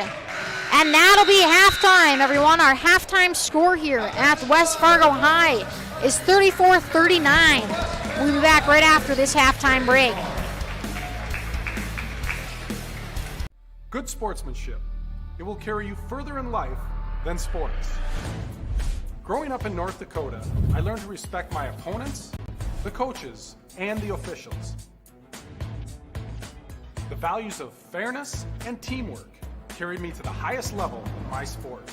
And that'll be halftime, everyone. Our halftime score here at West Fargo High is 34-39. We'll be back right after this halftime break. Good sportsmanship. It will carry you further in life than sports. Growing up in North Dakota, I learned to respect my opponents, the coaches, and the officials. The values of fairness and teamwork carried me to the highest level in my sport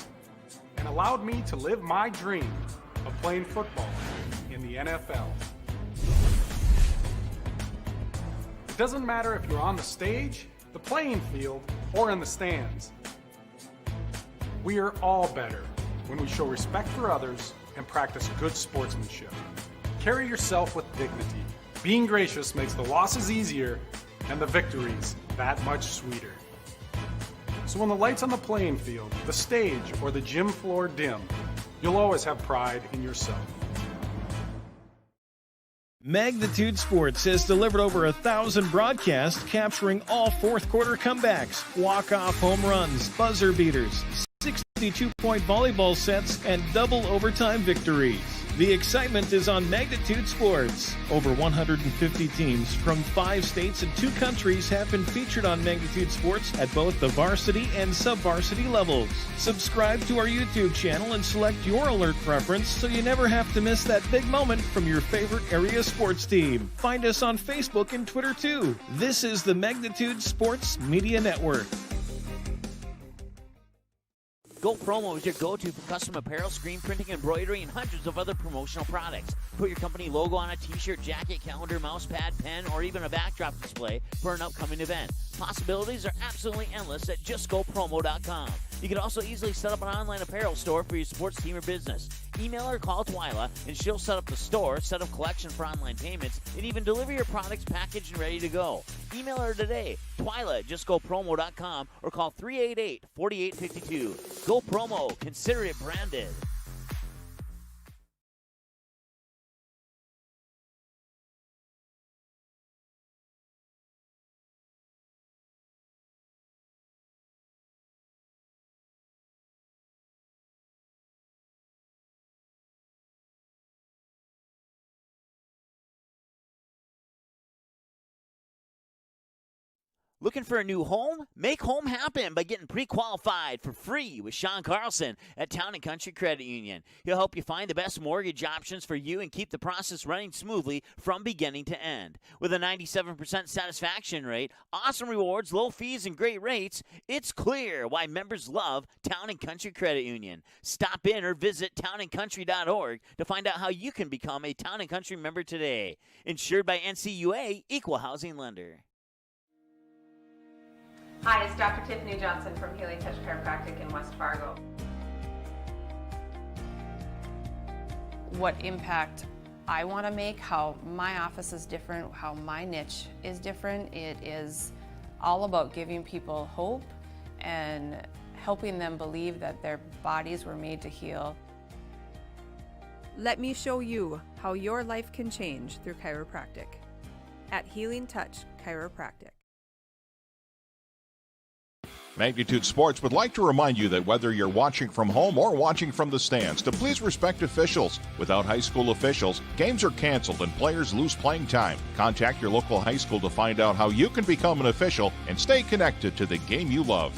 and allowed me to live my dream of playing football in the NFL. It doesn't matter if you're on the stage, the playing field, or in the stands. We are all better when we show respect for others and practice good sportsmanship. Carry yourself with dignity. Being gracious makes the losses easier and the victories that much sweeter. So when the lights on the playing field, the stage, or the gym floor dim, you'll always have pride in yourself. Magnitude Sports has delivered over 1,000 broadcasts capturing all fourth quarter comebacks, walk-off home runs, buzzer beaters, 62-point volleyball sets, and double overtime victories. The excitement is on Magnitude Sports. Over 150 teams from 5 states and 2 countries have been featured on Magnitude Sports at both the varsity and sub-varsity levels. Subscribe to our YouTube channel and select your alert preference so you never have to miss that big moment from your favorite area sports team. Find us on Facebook and Twitter too. This is the Magnitude Sports Media Network. Go Promo is your go-to for custom apparel, screen printing, embroidery, and hundreds of other promotional products. Put your company logo on a t-shirt, jacket, calendar, mouse pad, pen, or even a backdrop display for an upcoming event. Possibilities are absolutely endless at justgopromo.com. You can also easily set up an online apparel store for your sports team or business. Email or call Twyla, and she'll set up the store, set up collection for online payments, and even deliver your products packaged and ready to go. Email her today, Twyla at justgopromo.com, or call 388-4852. Go Promo. Consider it branded. Looking for a new home? Make home happen by getting pre-qualified for free with Sean Carlson at Town & Country Credit Union. He'll help you find the best mortgage options for you and keep the process running smoothly from beginning to end. With a 97% satisfaction rate, awesome rewards, low fees, and great rates, it's clear why members love Town & Country Credit Union. Stop in or visit townandcountry.org to find out how you can become a Town & Country member today. Insured by NCUA, Equal Housing Lender. Hi, it's Dr. Tiffany Johnson from Healing Touch Chiropractic in West Fargo. What impact I want to make, how my office is different, how my niche is different. It is all about giving people hope and helping them believe that their bodies were made to heal. Let me show you how your life can change through chiropractic at Healing Touch Chiropractic. Magnitude Sports would like to remind you that whether you're watching from home or watching from the stands, to please respect officials. Without high school officials, games are canceled and players lose playing time. Contact your local high school to find out how you can become an official and stay connected to the game you love.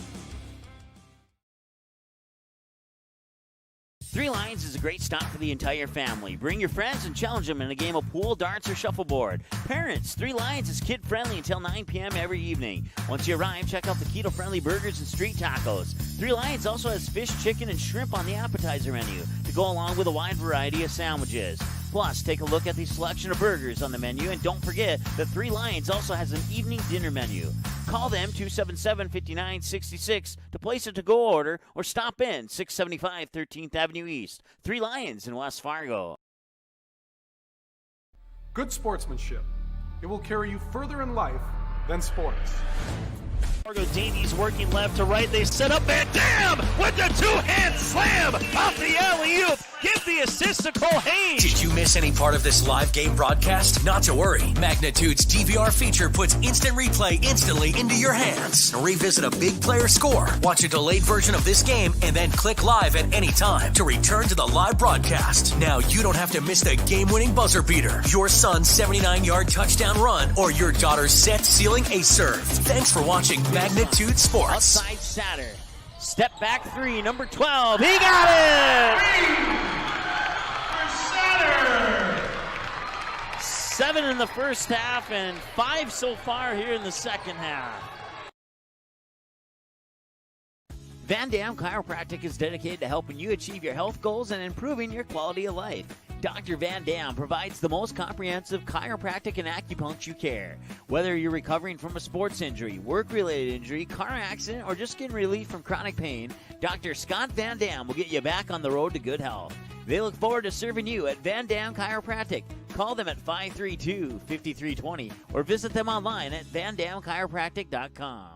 Three Lions is a great stop for the entire family. Bring your friends and challenge them in a game of pool, darts, or shuffleboard. Parents, Three Lions is kid-friendly until 9 p.m. every evening. Once you arrive, check out the keto-friendly burgers and street tacos. Three Lions also has fish, chicken, and shrimp on the appetizer menu to go along with a wide variety of sandwiches. Plus, take a look at the selection of burgers on the menu, and don't forget that Three Lions also has an evening dinner menu. Call them 277-5966 to place a to-go order or stop in 675 13th Avenue East. Three Lions in West Fargo. Good sportsmanship. It will carry you further in life than sports. Fargo Davies working left to right. They set up Van Dam with the two-hand slam off the alley-oop. Give the assist to Cole Haynes. Did you miss any part of this live game broadcast? Not to worry. Magnitude's DVR feature puts instant replay instantly into your hands. Revisit a big player score, watch a delayed version of this game, and then click live at any time to return to the live broadcast. Now you don't have to miss the game-winning buzzer beater, your son's 79-yard touchdown run, or your daughter's set-sealing ace serve. Thanks for watching Magnitude Sports. Outside Satter. Step back three, number 12. He got it! 7 in the first half and 5 so far here in the second half. Van Dam Chiropractic is dedicated to helping you achieve your health goals and improving your quality of life. Dr. Van Dam provides the most comprehensive chiropractic and acupuncture care. Whether you're recovering from a sports injury, work-related injury, car accident, or just getting relief from chronic pain, Dr. Scott Van Dam will get you back on the road to good health. They look forward to serving you at Van Dam Chiropractic. Call them at 532-5320 or visit them online at vandamchiropractic.com.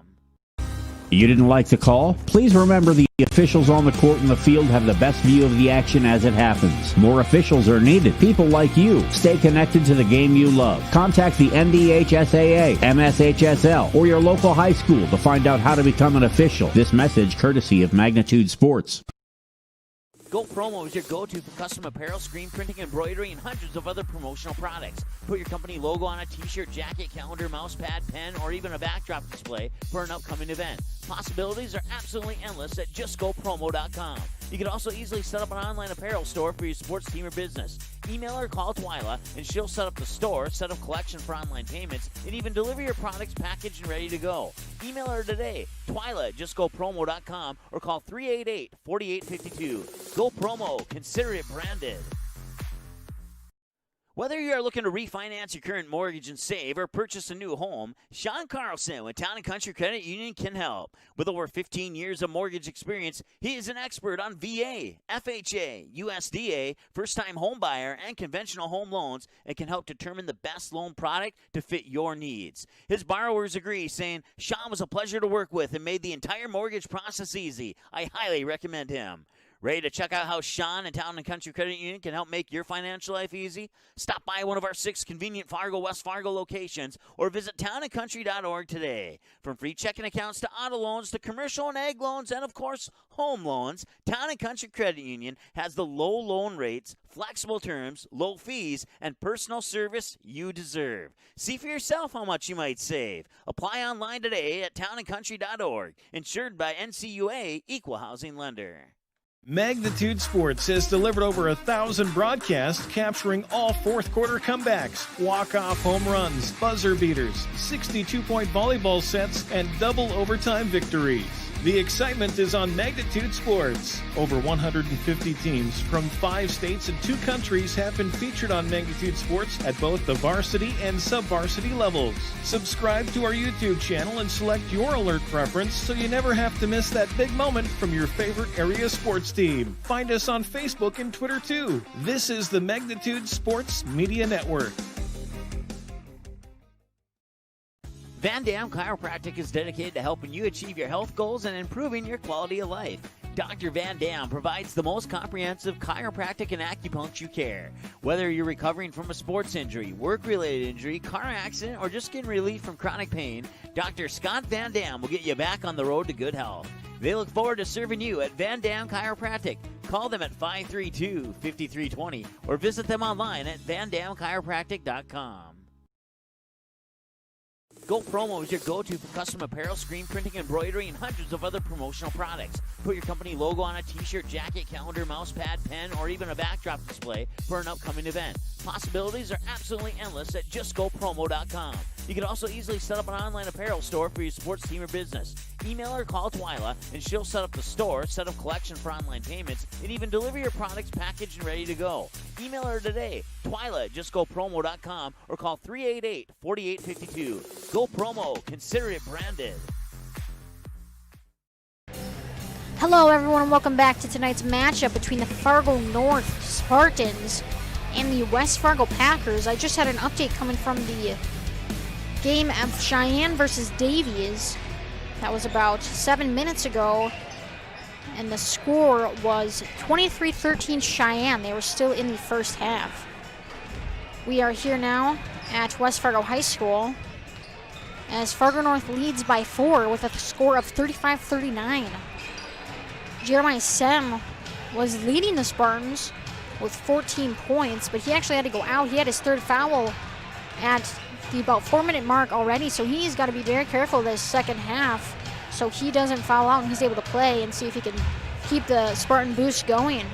You didn't like the call? Please remember the officials on the court and the field have the best view of the action as it happens. More officials are needed. People like you. Stay connected to the game you love. Contact the NDHSAA, MSHSL, or your local high school to find out how to become an official. This message courtesy of Magnitude Sports. Go Promo is your go-to for custom apparel, screen printing, embroidery, and hundreds of other promotional products. Put your company logo on a t-shirt, jacket, calendar, mouse pad, pen, or even a backdrop display for an upcoming event. Possibilities are absolutely endless at justgopromo.com. You can also easily set up an online apparel store for your sports team or business. Email or call Twyla, and she'll set up the store, set up collection for online payments, and even deliver your products packaged and ready to go. Email her today, Twyla at justgopromo.com, or call 388-4852. Go Promo. Consider it branded. Whether you are looking to refinance your current mortgage and save or purchase a new home, Sean Carlson with Town & Country Credit Union can help. With over 15 years of mortgage experience, he is an expert on VA, FHA, USDA, first-time home buyer, and conventional home loans and can help determine the best loan product to fit your needs. His borrowers agree, saying, Sean was a pleasure to work with and made the entire mortgage process easy. I highly recommend him. Ready to check out how Sean and Town & Country Credit Union can help make your financial life easy? Stop by one of our 6 convenient Fargo, West Fargo locations or visit townandcountry.org today. From free checking accounts to auto loans to commercial and ag loans and, of course, home loans, Town & Country Credit Union has the low loan rates, flexible terms, low fees, and personal service you deserve. See for yourself how much you might save. Apply online today at townandcountry.org. Insured by NCUA, Equal Housing Lender. Magnitude Sports has delivered over 1,000 broadcasts capturing all fourth quarter comebacks, walk-off home runs, buzzer beaters, 62-point volleyball sets, and double overtime victories. The excitement is on Magnitude Sports. Over 150 teams from 5 states and 2 countries have been featured on Magnitude Sports at both the varsity and sub-varsity levels. Subscribe to our YouTube channel and select your alert preference so you never have to miss that big moment from your favorite area sports team. Find us on Facebook and Twitter too. This is the Magnitude Sports Media Network. Van Dam Chiropractic is dedicated to helping you achieve your health goals and improving your quality of life. Dr. Van Dam provides the most comprehensive chiropractic and acupuncture care. Whether you're recovering from a sports injury, work-related injury, car accident, or just getting relief from chronic pain, Dr. Scott Van Dam will get you back on the road to good health. They look forward to serving you at Van Dam Chiropractic. Call them at 532-5320 or visit them online at vandamchiropractic.com. Go Promo is your go-to for custom apparel, screen printing, embroidery, and hundreds of other promotional products. Put your company logo on a t-shirt, jacket, calendar, mouse pad, pen, or even a backdrop display for an upcoming event. Possibilities are absolutely endless at justgopromo.com. You can also easily set up an online apparel store for your sports team or business. Email or call Twyla, and she'll set up the store, set up collection for online payments, and even deliver your products packaged and ready to go. Email her today, Twyla at justgopromo.com, or call 388-4852. Go Promo. Consider it branded. Hello, everyone, and welcome back to tonight's matchup between the Fargo North Spartans and the West Fargo Packers. I just had an update coming from the game of Cheyenne versus Davies. That was about 7 minutes ago, and the score was 23-13 Cheyenne. They were still in the first half. We are here now at West Fargo High School as Fargo North leads by 4 with a score of 35-39. Jeremiah Sem was leading the Spartans with 14 points, but he actually had to go out. He had his third foul at the about 4-minute mark already, so he's got to be very careful this second half so he doesn't foul out and he's able to play and see if he can keep the Spartan boost going.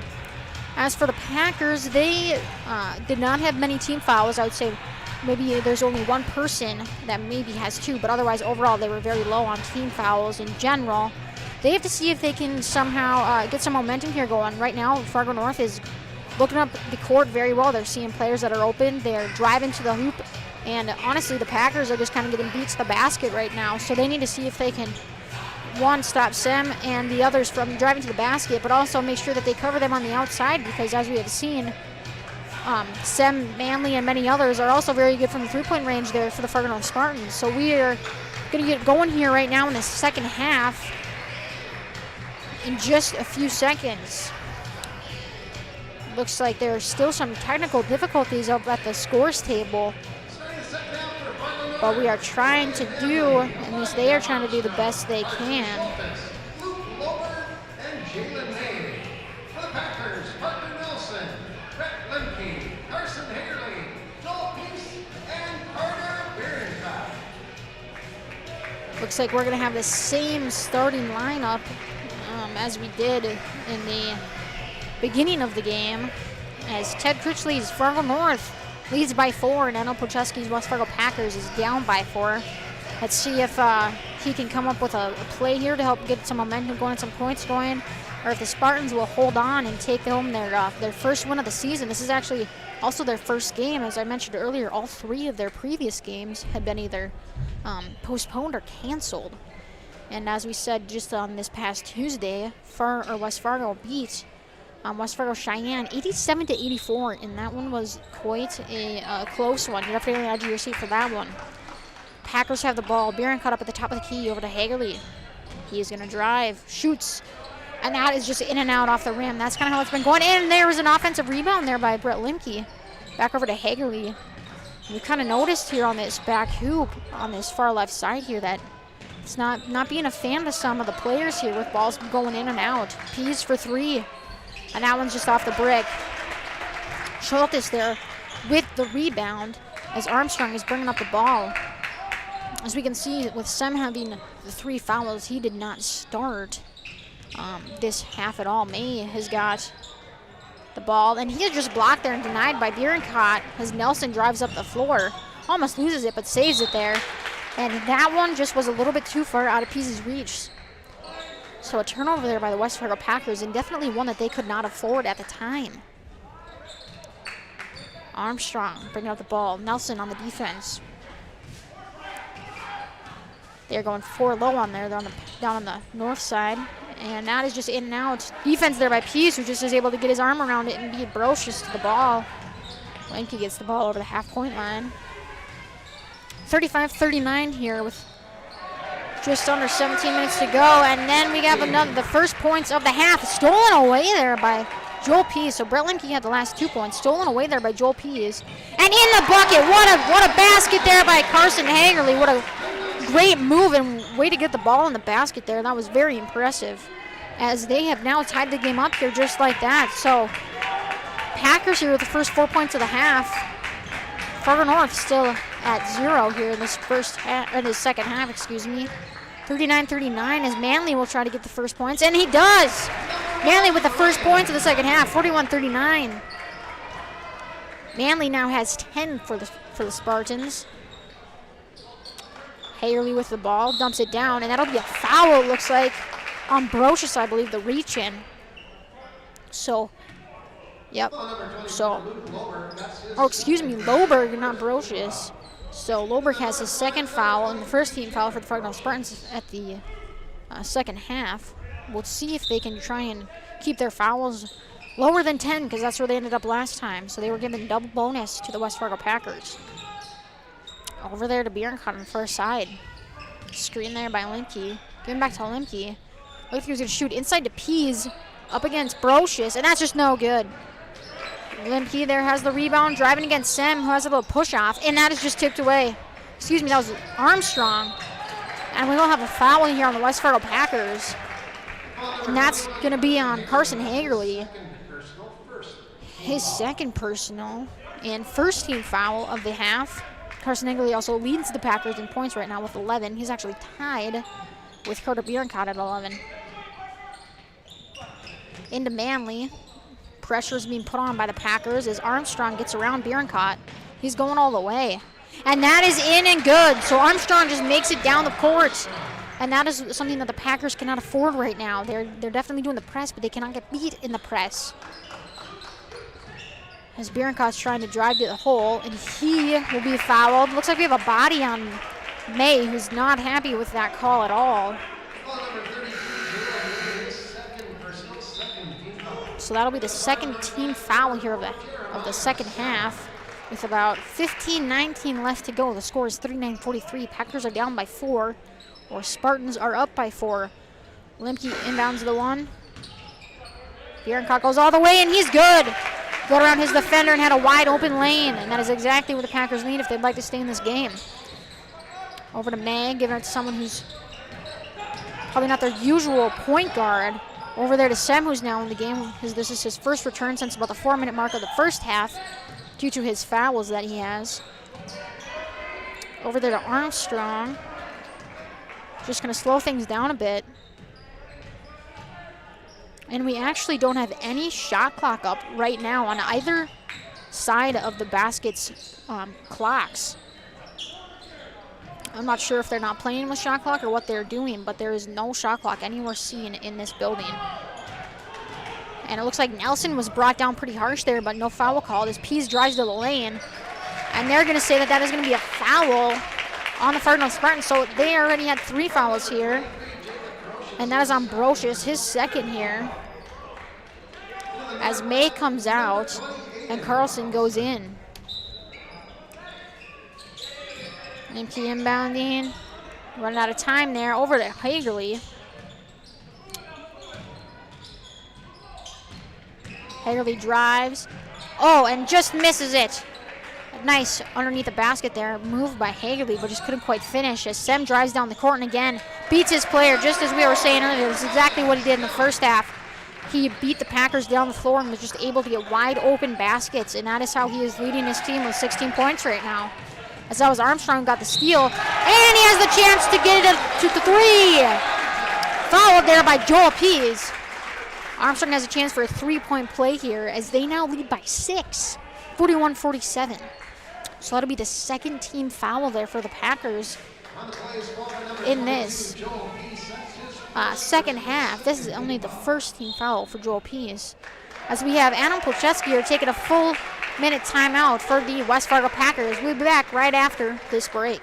As for the Packers, they did not have many team fouls. I would say maybe there's only one person that maybe has 2, but otherwise overall they were very low on team fouls in general. They have to see if they can somehow get some momentum here going. Right now, Fargo North is looking up the court very well. They're seeing players that are open. They're driving to the hoop. And honestly, the Packers are just kind of getting beat to the basket right now. So they need to see if they can, one, stop Sem and the others from driving to the basket, but also make sure that they cover them on the outside because as we have seen, Sem, Manley, and many others are also very good from the three-point range there for the Fargo North Spartans. So we are going to get going here right now in the second half in just a few seconds. Looks like there are still some technical difficulties up at the scores table. But we are trying to do, at least they are trying to do the best they can. Looks like we're going to have the same starting lineup as we did in the beginning of the game, as Ted Critchley's Fargo North leads by 4, and Eno Pocheski's West Fargo Packers is down by 4. Let's see if he can come up with a play here to help get some momentum going, some points going, or if the Spartans will hold on and take home their first win of the season. This is actually also their first game. As I mentioned earlier, all 3 of their previous games had been either postponed or canceled. And as we said just on this past Tuesday, West Fargo beat West Fargo Cheyenne 87-84, and that one was quite a close one. You're definitely on the edge of your seat for that one. Packers have the ball. Barron cut up at the top of the key over to Hagerly. He is going to drive, shoots, and that is just in and out off the rim. That's kind of how it's been going. And there was an offensive rebound there by Brett Limke. Back over to Hagerly. We kind of noticed here on this back hoop, on this far left side here, that it's not being a fan to some of the players here with balls going in and out. Pease for 3. And that one's just off the brick. Schultes there with the rebound as Armstrong is bringing up the ball. As we can see, with Sem having the 3 fouls, he did not start this half at all. May has got the ball, and he is just blocked there and denied by Bierencott as Nelson drives up the floor. Almost loses it, but saves it there. And that one just was a little bit too far out of Pease's reach. So a turnover there by the West Fargo Packers, and definitely one that they could not afford at the time. Armstrong bringing up the ball. Nelson on the defense. They're going 4 low on there. They're down on the north side. And that is just in and out. Defense there by Pease, who just is able to get his arm around it and be ferocious to the ball. Lenke gets the ball over the half-point line. 35-39 here with just under 17 minutes to go, and then we have the first points of the half stolen away there by Joel Pease. So Brett Lemke had the last 2 points stolen away there by Joel Pease, and in the bucket. What a basket there by Carson Hagerly. What a great move and way to get the ball in the basket there. That was very impressive, as they have now tied the game up here just like that. So Packers here with the first 4 points of the half. Fargo North still at 0 here in this second half, excuse me. 39-39 as Manly will try to get the first points, and he does! Manly with the first points of the second half, 41-39. Manly now has 10 for the Spartans. Hagerly with the ball, dumps it down, and that'll be a foul, it looks like, on Brocious, I believe, the reach-in. So, yep. So, oh, excuse me, Loberg, not Brocious. So Loberg has his second foul and the first team foul for the Fargo Spartans at the second half. We'll see if they can try and keep their fouls lower than 10 because that's where they ended up last time. So they were given double bonus to the West Fargo Packers. Over there to Bjornkot on the first side. Screen there by Lemke. Giving back to Lemke. Look like he was going to shoot inside to Pease up against Brocious, and that's just no good. Lemke there has the rebound, driving against Sem, who has a little push-off, and that is just tipped away. Excuse me, that was Armstrong. And we will have a foul here on the West Fargo Packers. And that's going to be on Carson Hagerly. His second personal and first team foul of the half. Carson Hagerly also leads the Packers in points right now with 11. He's actually tied with Carter Bjornkot at 11. Into Manly. Pressure is being put on by the Packers as Armstrong gets around Bjornkot. He's going all the way. And that is in and good. So Armstrong just makes it down the court. And that is something that the Packers cannot afford right now. They're definitely doing the press, but they cannot get beat in the press. As Bjornkot's trying to drive to the hole, and he will be fouled. Looks like we have a body on May, who's not happy with that call at all. So that'll be the second team foul here of the second half with about 15-19 left to go. The score is 39-43. Packers are down by 4, or Spartans are up by 4. Lemke inbounds the one. Bjornkot goes all the way, and he's good. Got around his defender and had a wide open lane, and that is exactly what the Packers need if they'd like to stay in this game. Over to May, giving it to someone who's probably not their usual point guard. Over there to Sem, who's now in the game. This is his first return since about the 4-minute mark of the first half due to his fouls that he has. Over there to Armstrong. Just going to slow things down a bit. And we actually don't have any shot clock up right now on either side of the basket's clocks. I'm not sure if they're not playing with shot clock or what they're doing, but there is no shot clock anywhere seen in this building. And it looks like Nelson was brought down pretty harsh there, but no foul called as Pease drives to the lane. And they're going to say that that is going to be a foul on the Fargo Spartans. So they already had 3 fouls here. And that is on Brocious, his second here. As May comes out and Carlson goes in. Lemke inbounding. Running out of time there. Over to Hagerly. Hagerly drives. Oh, and just misses it. Nice underneath the basket there. Moved by Hagerly, but just couldn't quite finish as Sem drives down the court and again beats his player, just as we were saying earlier. This is exactly what he did in the first half. He beat the Packers down the floor and was just able to get wide open baskets, and that is how he is leading his team with 16 points right now. As that was Armstrong who got the steal, and he has the chance to get it to the 3. Followed there by Joel Pease. Armstrong has a chance for a 3-point play here as they now lead by 6, 41-47. So that'll be the second team foul there for the Packers in this second half. This is only the first team foul for Joel Pease. As we have Adam Polcheski here taking a full minute timeout for the West Fargo Packers. We'll be back right after this break.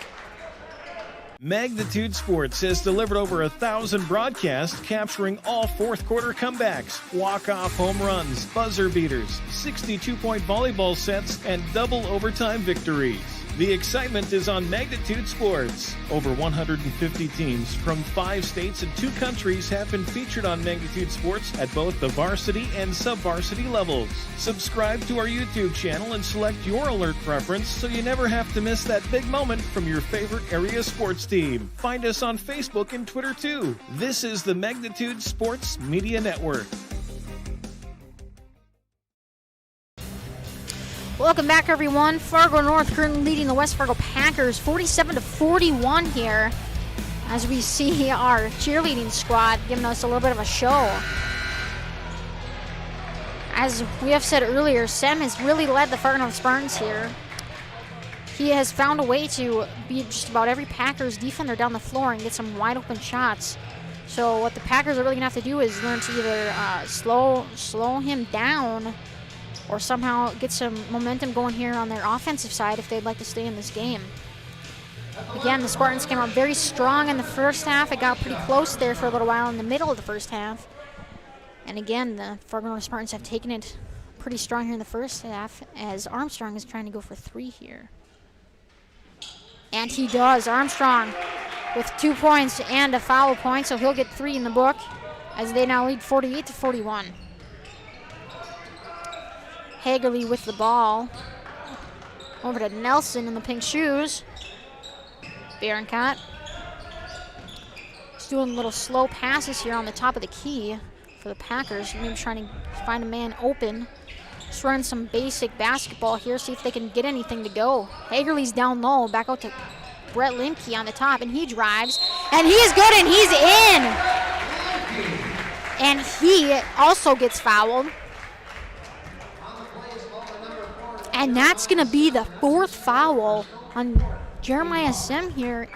Magnitude Sports has delivered over 1,000 broadcasts capturing all fourth quarter comebacks, walk-off home runs, buzzer beaters, 62-point volleyball sets, and double overtime victories. The excitement is on Magnitude Sports. Over 150 teams from 5 states and 2 countries have been featured on Magnitude Sports at both the varsity and sub-varsity levels. Subscribe to our YouTube channel and select your alert preference so you never have to miss that big moment from your favorite area sports team. Find us on Facebook and Twitter too. This is the Magnitude Sports Media Network. Welcome back, everyone. Fargo North currently leading the West Fargo Packers 47-41 here, as we see our cheerleading squad giving us a little bit of a show. As we have said earlier, Sem has really led the Fargo North Spartans here. He has found a way to beat just about every Packers defender down the floor and get some wide open shots. So what the Packers are really going to have to do is learn to either slow him down or somehow get some momentum going here on their offensive side if they'd like to stay in this game. Again, the Spartans came out very strong in the first half. It got pretty close there for a little while in the middle of the first half. And again, the Fargo North Spartans have taken it pretty strong here in the first half, as Armstrong is trying to go for 3 here. And he does. Armstrong with 2 points and a foul point, so he'll get 3 in the book, as they now lead 48-41. Hagerly with the ball. Over to Nelson in the pink shoes. Baroncott. He's doing little slow passes here on the top of the key for the Packers. Maybe trying to find a man open. Just running some basic basketball here, see if they can get anything to go. Hagerly's down low, back out to Brett Limke on the top, and he drives. And he is good, and he's in! And he also gets fouled. And that's going to be the 4th foul on Jeremiah Sem here.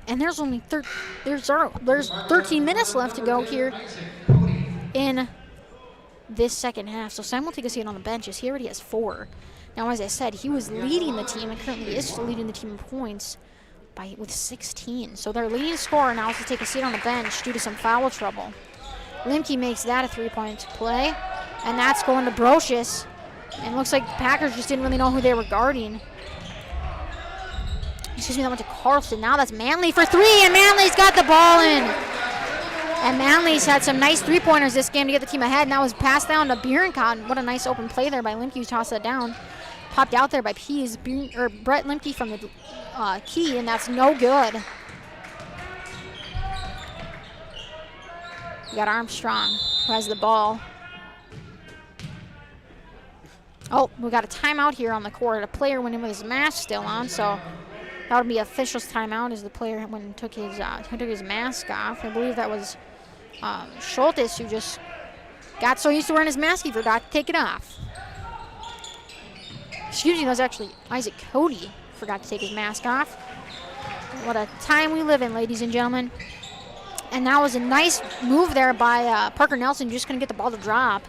And there's only 13 minutes left to go here in this second half. So Sem will take a seat on the bench, as he already has 4. Now, as I said, he was leading the team and currently is still leading the team in points with 16. So their leading scorer now has to take a seat on the bench due to some foul trouble. Limke makes that a 3-point play, and that's going to Brocious. And it looks like the Packers just didn't really know who they were guarding. Excuse me, that went to Carlson. Now that's Manley for 3, and Manley's got the ball in. And Manley's had some nice 3-pointers this game to get the team ahead, and that was passed down to Bierencott. What a nice open play there by Limke, who tossed that down. Popped out there by Brett Limke from the key, and that's no good. We got Armstrong, who has the ball. Oh, we got a timeout here on the court. A player went in with his mask still on, so that would be official's timeout as the player took his mask off. I believe that was Schultes, who just got so used to wearing his mask he forgot to take it off. Excuse me, that was actually Isaac Cody forgot to take his mask off. What a time we live in, ladies and gentlemen. And that was a nice move there by Parker Nelson, just going to get the ball to drop,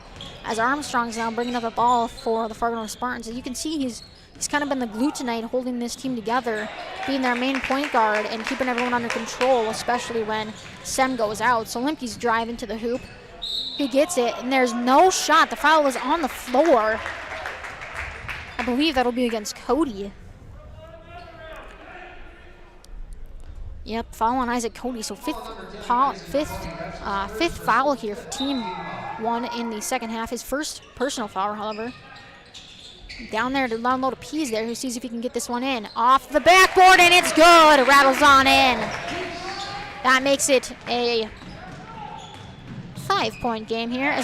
as Armstrong's now bringing up the ball for the Fargo North Spartans. As you can see, he's kind of been the glue tonight, holding this team together, being their main point guard and keeping everyone under control, especially when Sem goes out. So Limke's driving to the hoop. He gets it, and there's no shot. The foul is on the floor. I believe that'll be against Cody. Yep, foul on Isaac Cody. So fifth foul here for Team 1 in the second half. His first personal foul, however. Down there to download a Pease there, who sees if he can get this one in. Off the backboard, and it's good. It rattles on in. That makes it a 5-point game here. And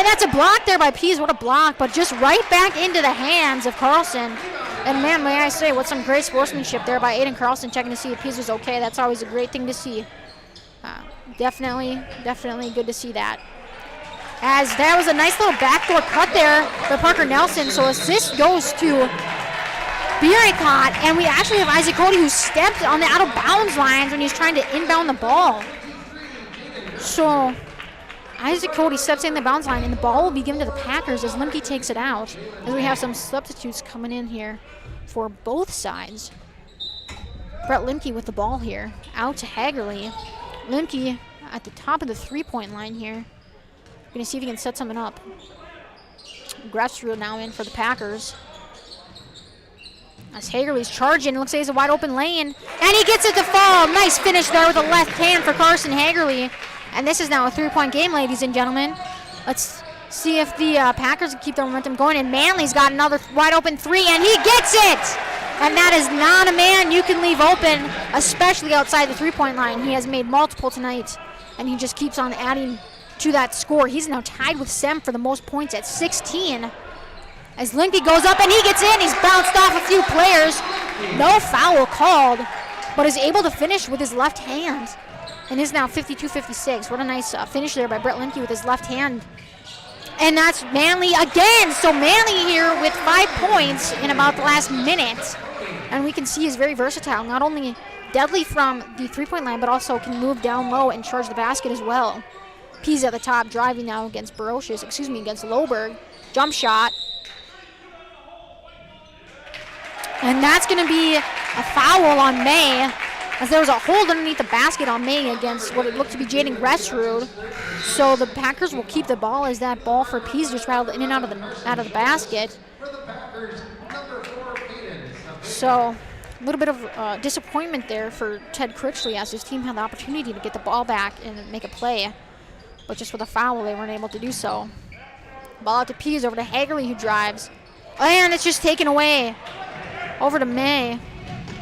that's a block there by Pease. What a block, but just right back into the hands of Carlson. And man, may I say, what some great sportsmanship there by Aiden Carlson, checking to see if Pease was okay. That's always a great thing to see. Definitely good to see that. As that was a nice little backdoor cut there for Parker Nelson. So assist goes to Bierencott, and we actually have Isaac Cody, who stepped on the out-of-bounds lines when he's trying to inbound the ball. So Isaac Cody steps in the bounds line, and the ball will be given to the Packers as Limke takes it out. As we have some substitutes coming in here for both sides. Brett Limke with the ball here, out to Hagerly. Limke at the top of the 3-point line here. Gonna see if he can set something up. Gressrud now in for the Packers. As Hagerly's charging, it looks like he has a wide open lane, and he gets it to fall. Nice finish there with the left hand for Carson Hagerly. And this is now a 3-point game, ladies and gentlemen. Let's see if the Packers can keep their momentum going. And Manley's got another wide open 3, and he gets it! And that is not a man you can leave open, especially outside the 3-point line. He has made multiple tonight, and he just keeps on adding to that score. He's now tied with Sem for the most points at 16. As Linke goes up and he gets in. He's bounced off a few players. No foul called, but is able to finish with his left hand. And is now 52-56. What a nice finish there by Brett Linke with his left hand. And that's Manley again. So Manley here with 5 points in about the last minute. And we can see he's very versatile. Not only deadly from the three-point line, but also can move down low and charge the basket as well. Pease at the top, driving now against against Loberg. Jump shot. And that's going to be a foul on May, as there was a hold underneath the basket on May against what it looked to be Jaden Gressrud. So the Packers will keep the ball as that ball for Pease just rattled in and out of the basket. So a little bit of disappointment there for Ted Critchley, as his team had the opportunity to get the ball back and make a play. But just with a foul, they weren't able to do so. Ball out to Pease, over to Hagerly, who drives. And it's just taken away. Over to May.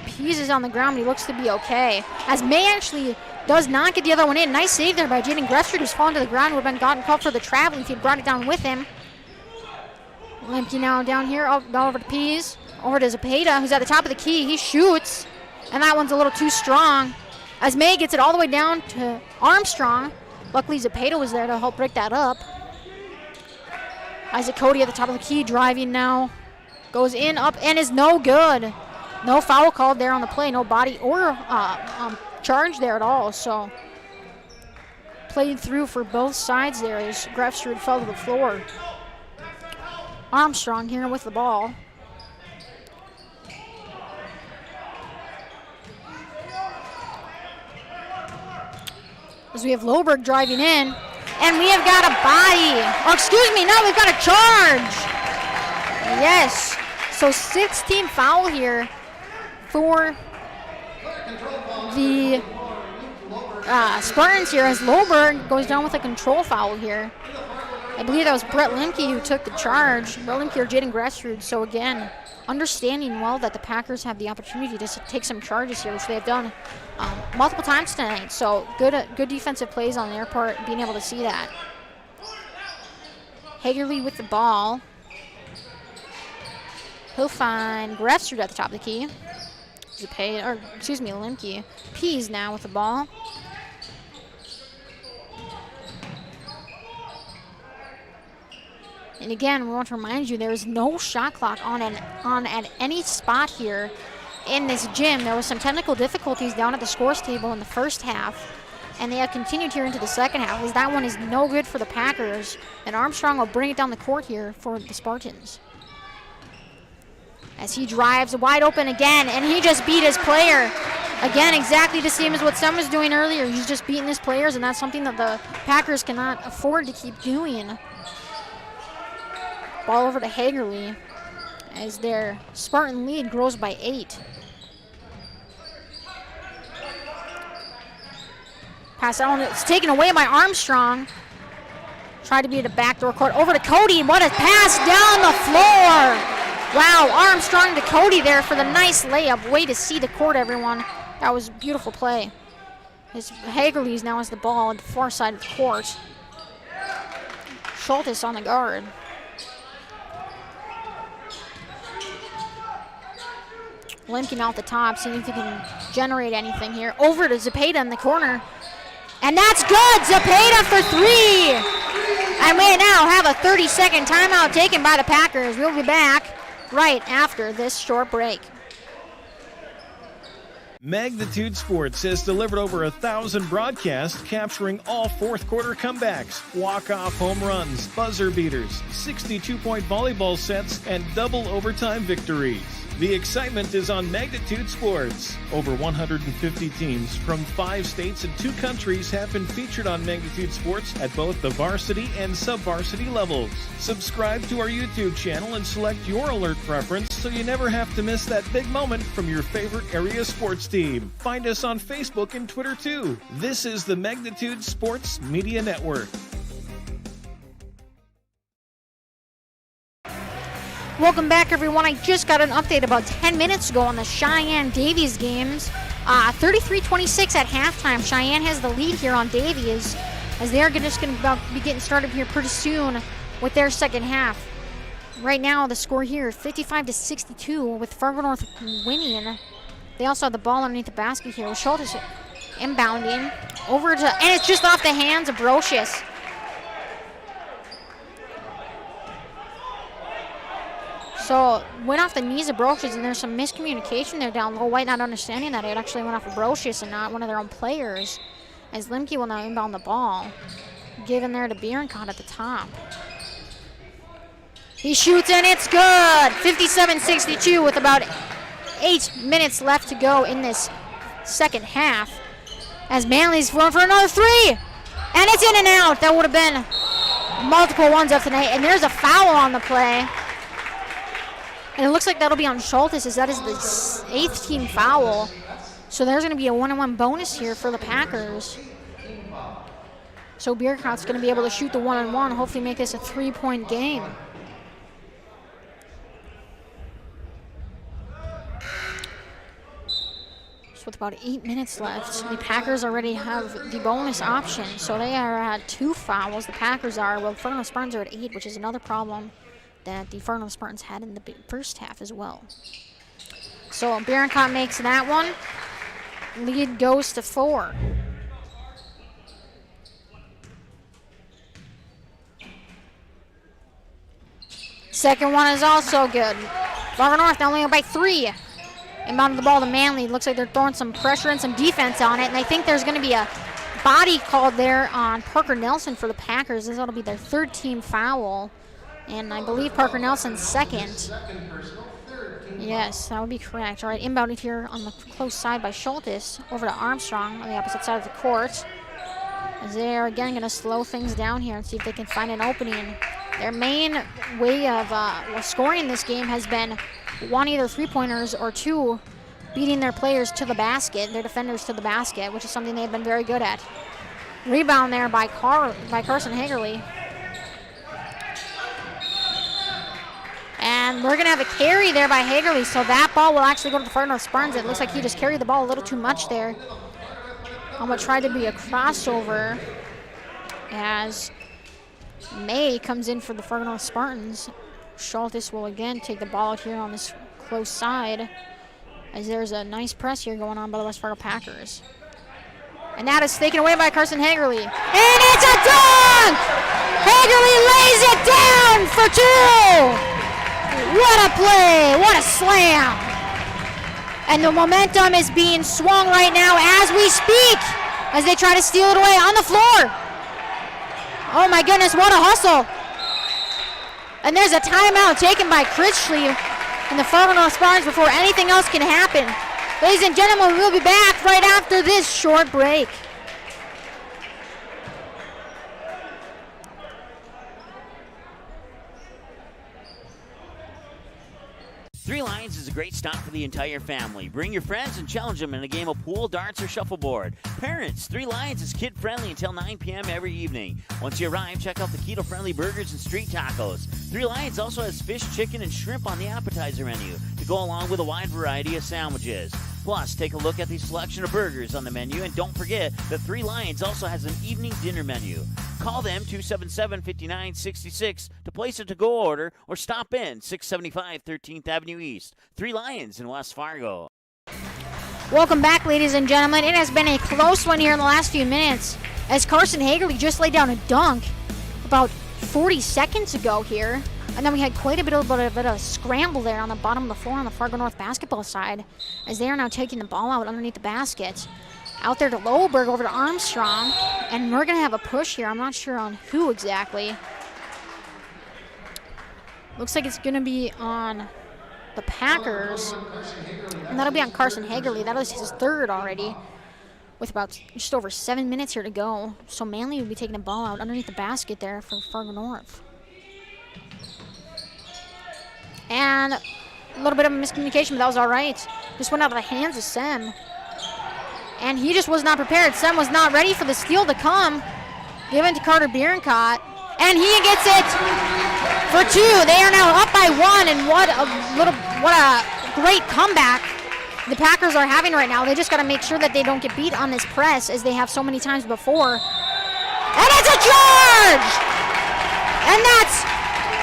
Pease is on the ground, but he looks to be okay. As May actually does not get the other one in. Nice save there by Jaden Gressrud, who's fallen to the ground. Would have been gotten called for the travel if he'd brought it down with him. Lemke now down here, over to Pease. Over to Zepeda, who's at the top of the key. He shoots, and that one's a little too strong. As May gets it all the way down to Armstrong. Luckily, Zepeda was there to help break that up. Isaac Cody at the top of the key, driving now. Goes in, up, and is no good. No foul called there on the play. No body or charge there at all. So, played through for both sides there as Gressrud fell to the floor. Armstrong here with the ball. As we have Loberg driving in, and we have got a body. Oh, excuse me, no, we've got a charge. Yes, so 16 foul here for the Spartans here, as Loberg goes down with a control foul here. I believe that was Brett Lemke who took the charge. Brett Lemke or Jaden Gressrud. So again, understanding well that the Packers have the opportunity to take some charges here, which they have done multiple times tonight. So good defensive plays on their part, being able to see that. Hagerly with the ball. He'll find Gressrud at the top of the key. Lemke. Pease now with the ball. And again, we want to remind you there is no shot clock on at any spot here in this gym. There was some technical difficulties down at the scores table in the first half, and they have continued here into the second half, as that one is no good for the Packers. And Armstrong will bring it down the court here for the Spartans. As he drives wide open again, and he just beat his player. Again, exactly the same as what Sam was doing earlier. He's just beating his players, and that's something that the Packers cannot afford to keep doing. Ball over to Hagerly as their Spartan lead grows by 8. Pass out, it's taken away by Armstrong. Tried to be at a backdoor court. Over to Cody. What a pass down the floor. Wow, Armstrong to Cody there for the nice layup. Way to see the court, everyone. That was a beautiful play. Hagerly's now has the ball at the far side of the court. Schultes on the guard. Lemke out the top, seeing if he can generate anything here. Over to Zepeda in the corner. And that's good! Zepeda for 3! And we now have a 30-second timeout taken by the Packers. We'll be back right after this short break. Magnitude Sports has delivered over 1,000 broadcasts capturing all fourth quarter comebacks, walk-off home runs, buzzer beaters, 62-point volleyball sets, and double overtime victories. The excitement is on Magnitude Sports. Over 150 teams from 5 states and 2 countries have been featured on Magnitude Sports at both the varsity and sub-varsity levels. Subscribe to our YouTube channel and select your alert preference so you never have to miss that big moment from your favorite area sports team. Find us on Facebook and Twitter too. This is the Magnitude Sports Media Network. Welcome back, everyone. I just got an update about 10 minutes ago on the Cheyenne-Davies games. 33-26 at halftime. Cheyenne has the lead here on Davies, as they're just going to be getting started here pretty soon with their second half. Right now, the score here, 55-62, with Fargo North winning. They also have the ball underneath the basket here with Schultz inbounding over to, and it's just off the hands of Brocious. So, went off the knees of Brocious, and there's some miscommunication there down low. White not understanding that it actually went off of Brocious and not one of their own players, as Limke will now inbound the ball, given there to Bierenkot at the top. He shoots, and it's good! 57-62 with about 8 minutes left to go in this second half, as Manley's going for another three, and it's in and out. That would have been multiple ones up tonight, and there's a foul on the play, and it looks like that'll be on Schultz, as that is the 8th team foul. So there's going to be a 1-on-1 bonus here for the Packers. So Bierenkot's going to be able to shoot the 1-on-1, hopefully make this a 3-point game. With about 8 minutes left, the Packers already have the bonus option, so they are at 2 fouls. The Packers are, well, Fargo Spartans are at 8, which is another problem that the Fargo Spartans had in the first half as well. So Bierenkot makes that one. Lead goes to 4. Second one is also good. Fargo North now only by 3. Inbounding the ball to Manley. Looks like they're throwing some pressure and some defense on it, and I think there's going to be a body called there on Parker Nelson for the Packers. This ought to be their 3rd team foul, and I believe Parker Nelson's 2nd. Yes, that would be correct. All right, inbounded here on the close side by Schultz over to Armstrong on the opposite side of the court, as they are again going to slow things down here and see if they can find an opening. Their main way of scoring this game has been 1 either 3-pointers or 2 beating their players to the basket, their defenders to the basket, which is something they've been very good at. Rebound there by Carson Hagerly. And we're going to have a carry there by Hagerly, so that ball will actually go to the Fargo North Spartans. It looks like he just carried the ball a little too much there on what tried to be a crossover, as May comes in for the Fargo North Spartans. Schultz will again take the ball out here on this close side, as there's a nice press here going on by the West Fargo Packers. And that is taken away by Carson Hagerly. And it's a dunk! Hagerly lays it down for 2! What a play! What a slam! And the momentum is being swung right now as we speak, as they try to steal it away on the floor. Oh my goodness, what a hustle! And there's a timeout taken by Critchley and the Fargo North Spartans before anything else can happen. Ladies and gentlemen, we'll be back right after this short break. Three Lions is a great stop for the entire family. Bring your friends and challenge them in a game of pool, darts, or shuffleboard. Parents, Three Lions is kid-friendly until 9 p.m. every evening. Once you arrive, check out the keto-friendly burgers and street tacos. Three Lions also has fish, chicken, and shrimp on the appetizer menu to go along with a wide variety of sandwiches. Plus, take a look at the selection of burgers on the menu, and don't forget that Three Lions also has an evening dinner menu. Call them 277-5966 to place a to-go order or stop in 675 13th Avenue East. Three Lions in West Fargo. Welcome back, ladies and gentlemen. It has been a close one here in the last few minutes, as Carson Hagerly just laid down a dunk about 40 seconds ago here. And then we had quite a bit of a scramble there on the bottom of the floor on the Fargo North basketball side, as they are now taking the ball out underneath the basket. Out there to Loberg, over to Armstrong, and we're going to have a push here. I'm not sure on who exactly. Looks like it's going to be on the Packers, and that'll be on Carson Hagerly. That was his 3rd already, with about just over 7 minutes here to go. So Manley will be taking the ball out underneath the basket there for Fargo North. And a little bit of a miscommunication, but that was all right. Just went out of the hands of Sem. And he just was not prepared. Sem was not ready for the steal to come. Given to Carter Bierenkot. And he gets it for 2. They are now up by 1, and what a great comeback the Packers are having right now. They just got to make sure that they don't get beat on this press, as they have so many times before. And it's a charge! And that's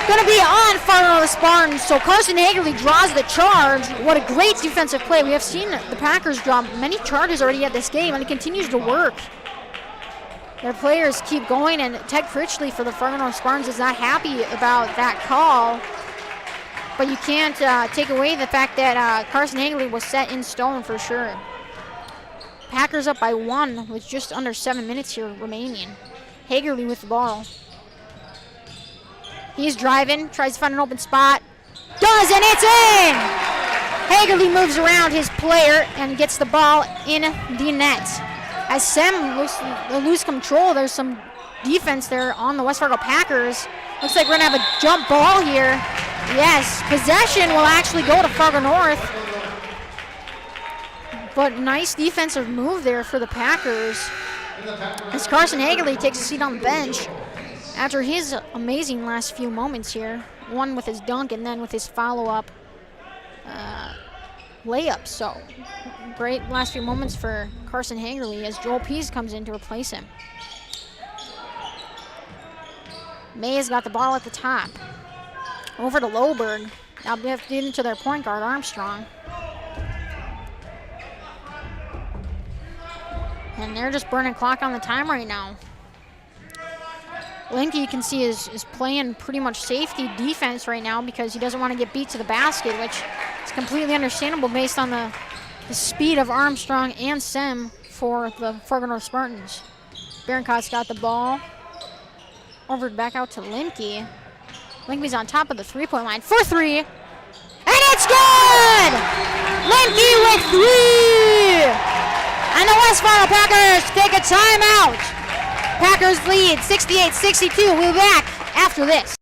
going to be on Fargo the Spartans. So Carson Hagerly draws the charge. What a great defensive play. We have seen the Packers draw many charges already at this game, and it continues to work. Their players keep going, and Ted Critchley for the Fargo North Spartans is not happy about that call. But you can't take away the fact that Carson Hagerly was set in stone for sure. Packers up by 1 with just under 7 minutes here remaining. Hagerly with the ball. He's driving, tries to find an open spot. Does, and it's in! Hagerly moves around his player and gets the ball in the net. As Sem lose control, there's some defense there on the West Fargo Packers. Looks like we're going to have a jump ball here. Yes, possession will actually go to Fargo North. But nice defensive move there for the Packers. As Carson Hagerly takes a seat on the bench after his amazing last few moments here. One with his dunk and then with his follow-up layup. So great last few moments for Carson Hagerly as Joel Pease comes in to replace him. May's got the ball at the top. Over to Loberg. Now we have to get into their point guard, Armstrong. And they're just burning clock on the time right now. Linke, you can see, is playing pretty much safety defense right now because he doesn't want to get beat to the basket, which is completely understandable based on the speed of Armstrong and Sem for the Fargo North Spartans. Berencott's got the ball. Over back out to Linke. Linke's on top of the three-point line for 3. And it's good! Linke with 3! And the West Fargo Packers take a timeout. Packers lead 68-62. We'll be back after this.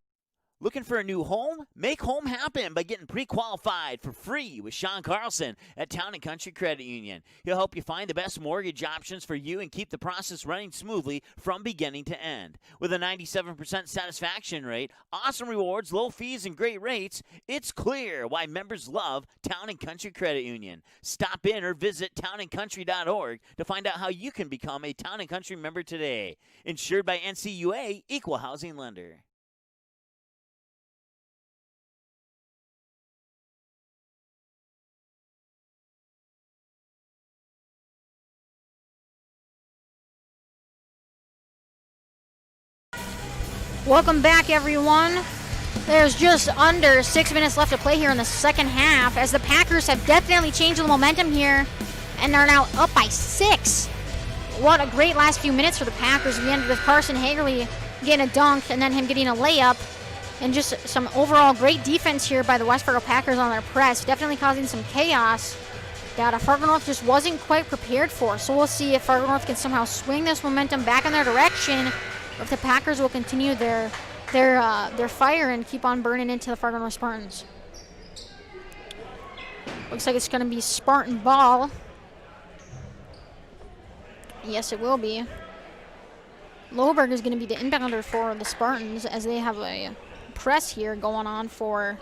Looking for a new home? Make home happen by getting pre-qualified for free with Sean Carlson at Town & Country Credit Union. He'll help you find the best mortgage options for you and keep the process running smoothly from beginning to end. With a 97% satisfaction rate, awesome rewards, low fees, and great rates, it's clear why members love Town & Country Credit Union. Stop in or visit townandcountry.org to find out how you can become a Town & Country member today. Insured by NCUA, Equal Housing Lender. Welcome back, everyone. There's just under 6 minutes left to play here in the second half as the Packers have definitely changed the momentum here, and they're now up by 6. What a great last few minutes for the Packers. We ended with Carson Hagerly getting a dunk and then him getting a layup, and just some overall great defense here by the West Fargo Packers on their press, definitely causing some chaos that Fargo North just wasn't quite prepared for. So we'll see if Fargo North can somehow swing this momentum back in their direction, if the Packers will continue their fire and keep on burning into the Fargo North Spartans. Looks like it's going to be Spartan ball. Yes, it will be. Loberg is going to be the inbounder for the Spartans as they have a press here going on for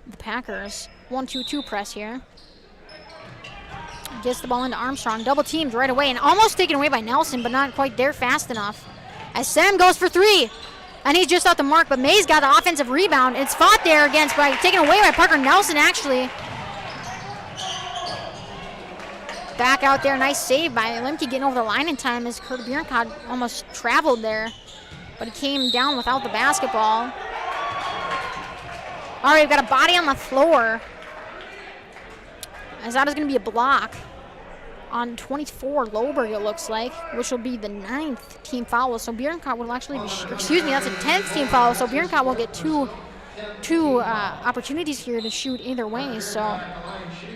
the Packers. 1-2-2 press here. Gets the ball into Armstrong. Double teamed right away and almost taken away by Nelson, but not quite there fast enough. As Sam goes for 3. And he's just off the mark, but May's got the offensive rebound. It's fought there against by taken away by Parker Nelson, actually. Back out there. Nice save by Lemke getting over the line in time as Kurt Bierenkot almost traveled there. But he came down without the basketball. All right, we've got a body on the floor. As that is going to be a block on 24, Loberg, it looks like, which will be the 9th team foul. So Bierenkot will actually be, excuse me, that's a 10th team foul. So Bierenkot will get two opportunities here to shoot either way. So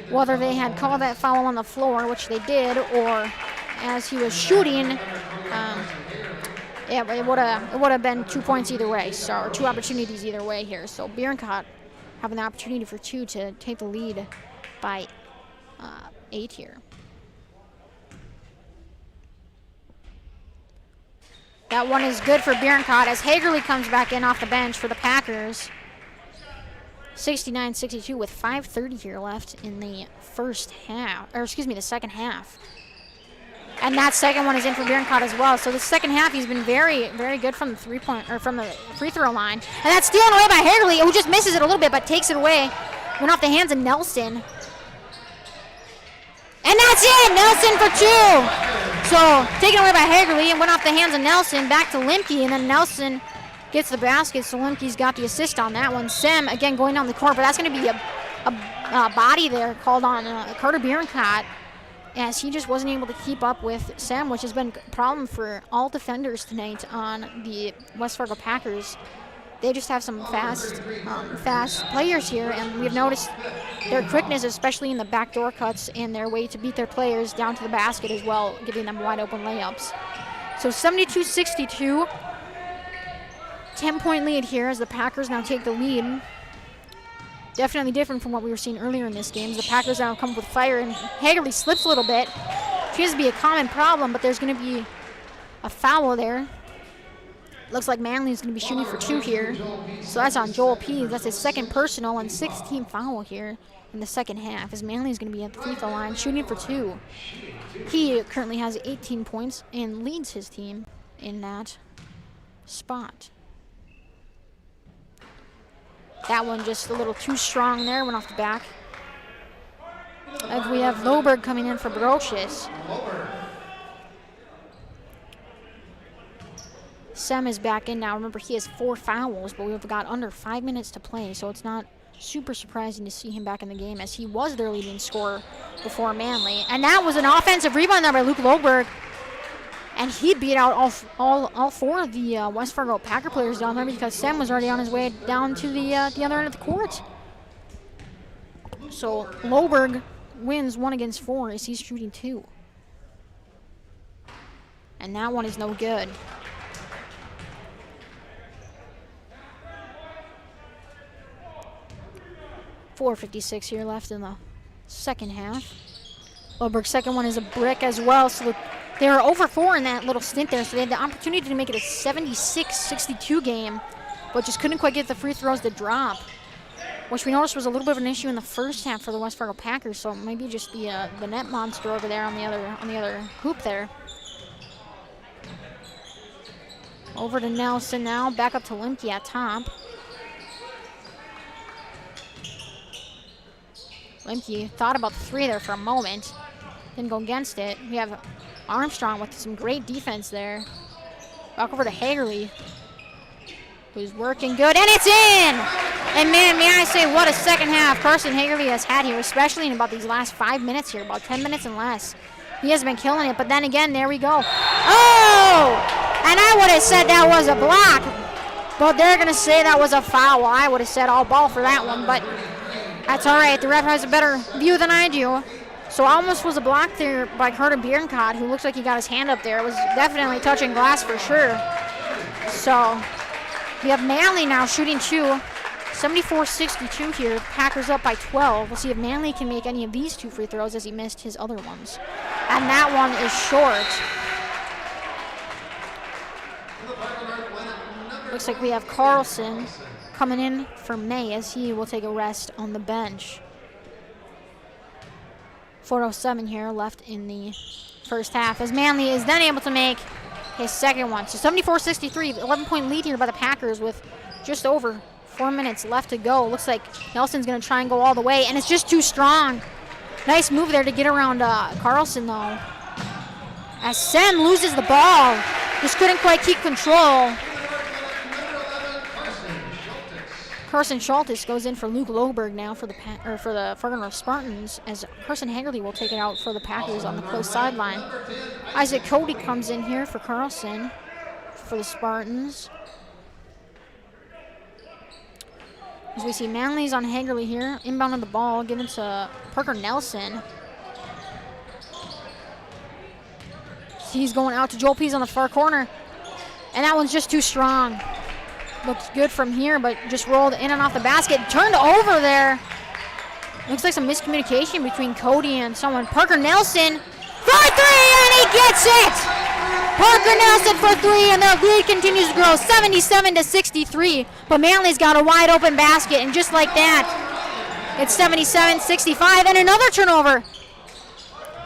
whether they had called that foul on the floor, which they did, or as he was shooting, yeah, it would have been 2 points either way. So, or 2 opportunities either way here. So Bierenkot having the opportunity for 2 to take the lead by 8 here. That one is good for Bierenkot as Hagerly comes back in off the bench for the Packers. 69-62 with 5:30 here left in the first half, or excuse me, the second half. And that second one is in for Bierencott as well. So the second half, he's been very, very good from the from the free throw line. And that's stolen away by Hagerly, who just misses it a little bit, but takes it away. Went off the hands of Nelson. And that's it! Nelson for 2. So taken away by Hagerly and went off the hands of Nelson. Back to Limke, and then Nelson gets the basket. So Limke's got the assist on that one. Sem again going down the court, but that's going to be a body there called on Carter Bierencott, as he just wasn't able to keep up with Sem, which has been a problem for all defenders tonight on the West Fargo Packers. They just have some fast players here, and we've noticed their quickness, especially in the backdoor cuts, and their way to beat their players down to the basket as well, giving them wide open layups. So 72-62, 10-point lead here as the Packers now take the lead. Definitely different from what we were seeing earlier in this game. The Packers now come with fire, and Hagerly slips a little bit. Seems to be a common problem, but there's going to be a foul there. Looks like Manley's going to be shooting for 2 here. So that's on Joel Pease. That's his second personal and 6th-team foul here in the second half, as Manley's going to be at the free throw line shooting for 2. He currently has 18 points and leads his team in that spot. That one just a little too strong there, went off the back. As we have Loberg coming in for Brocious. Sem is back in now. Remember, he has 4 fouls, but we've got under 5 minutes to play, so it's not super surprising to see him back in the game, as he was their leading scorer before Manley. And that was an offensive rebound there by Luke Loberg. And he beat out all 4 of the West Fargo Packer players down there, because Sem was already on his way down to the other end of the court. So Loberg wins 1 against 4 as he's shooting 2. And that one is no good. .456 here left in the second half. Loberg's second one is a brick as well, so they were over 4 in that little stint there, so they had the opportunity to make it a 76-62 game, but just couldn't quite get the free throws to drop, which we noticed was a little bit of an issue in the first half for the West Fargo Packers, so maybe just the net monster over there on the other hoop there. Over to Nelson now, back up to Limke at top. Limke thought about the 3 there for a moment. Didn't go against it. We have Armstrong with some great defense there. Back over to Hagerly, who's working good, and it's in! And man, may I say, what a second half Carson Hagerly has had here, especially in about these last 5 minutes here, about 10 minutes and less. He has been killing it, but then again, there we go. Oh! And I would have said that was a block, but they're going to say that was a foul. I would have said all ball for that one, but that's all right. The ref has a better view than I do. So almost was a block there by Carter Bierencott, who looks like he got his hand up there. It was definitely touching glass for sure. So we have Manley now shooting 2. 74-62 here. Packers up by 12. We'll see if Manley can make any of these 2 free throws, as he missed his other ones. And that one is short. Looks like we have Carlson coming in for May, as he will take a rest on the bench. 4:07 here left in the first half, as Manley is then able to make his second one. So 74-63, 11-point lead here by the Packers with just over 4 minutes left to go. Looks like Nelson's going to try and go all the way, and it's just too strong. Nice move there to get around Carlson, though. As Sem loses the ball, just couldn't quite keep control. Carson Schultes goes in for Luke Loberg now for the Fargo North Spartans, as Carson Hagerly will take it out for the Packers on the close sideline. Isaac Cody comes in here for Carlson for the Spartans. As we see Manley's on Hagerly here, inbound on the ball, given to Parker Nelson. He's going out to Joel Pease on the far corner, and that one's just too strong. Looks good from here, but just rolled in and off the basket. Turned over there. Looks like some miscommunication between Cody and someone. Parker Nelson for 3, and he gets it! Parker Nelson for 3, and their lead continues to grow, 77-63. But Manley's got a wide open basket, and just like that, it's 77-65, and another turnover.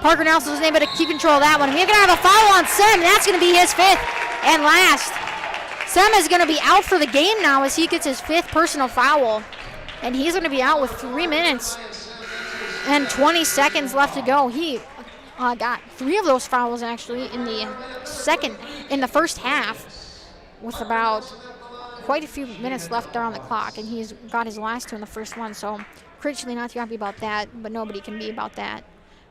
Parker Nelson was able to keep control of that one. We're going to have a foul on Sem. That's going to be his 5th and last. Sem is going to be out for the game now as he gets his 5th personal foul. And he's going to be out with 3 minutes and 20 seconds left to go. He got 3 of those fouls actually in the first half with about quite a few minutes left there on the clock. And he's got his last 2 in the first one. So critically not too happy about that, but nobody can be about that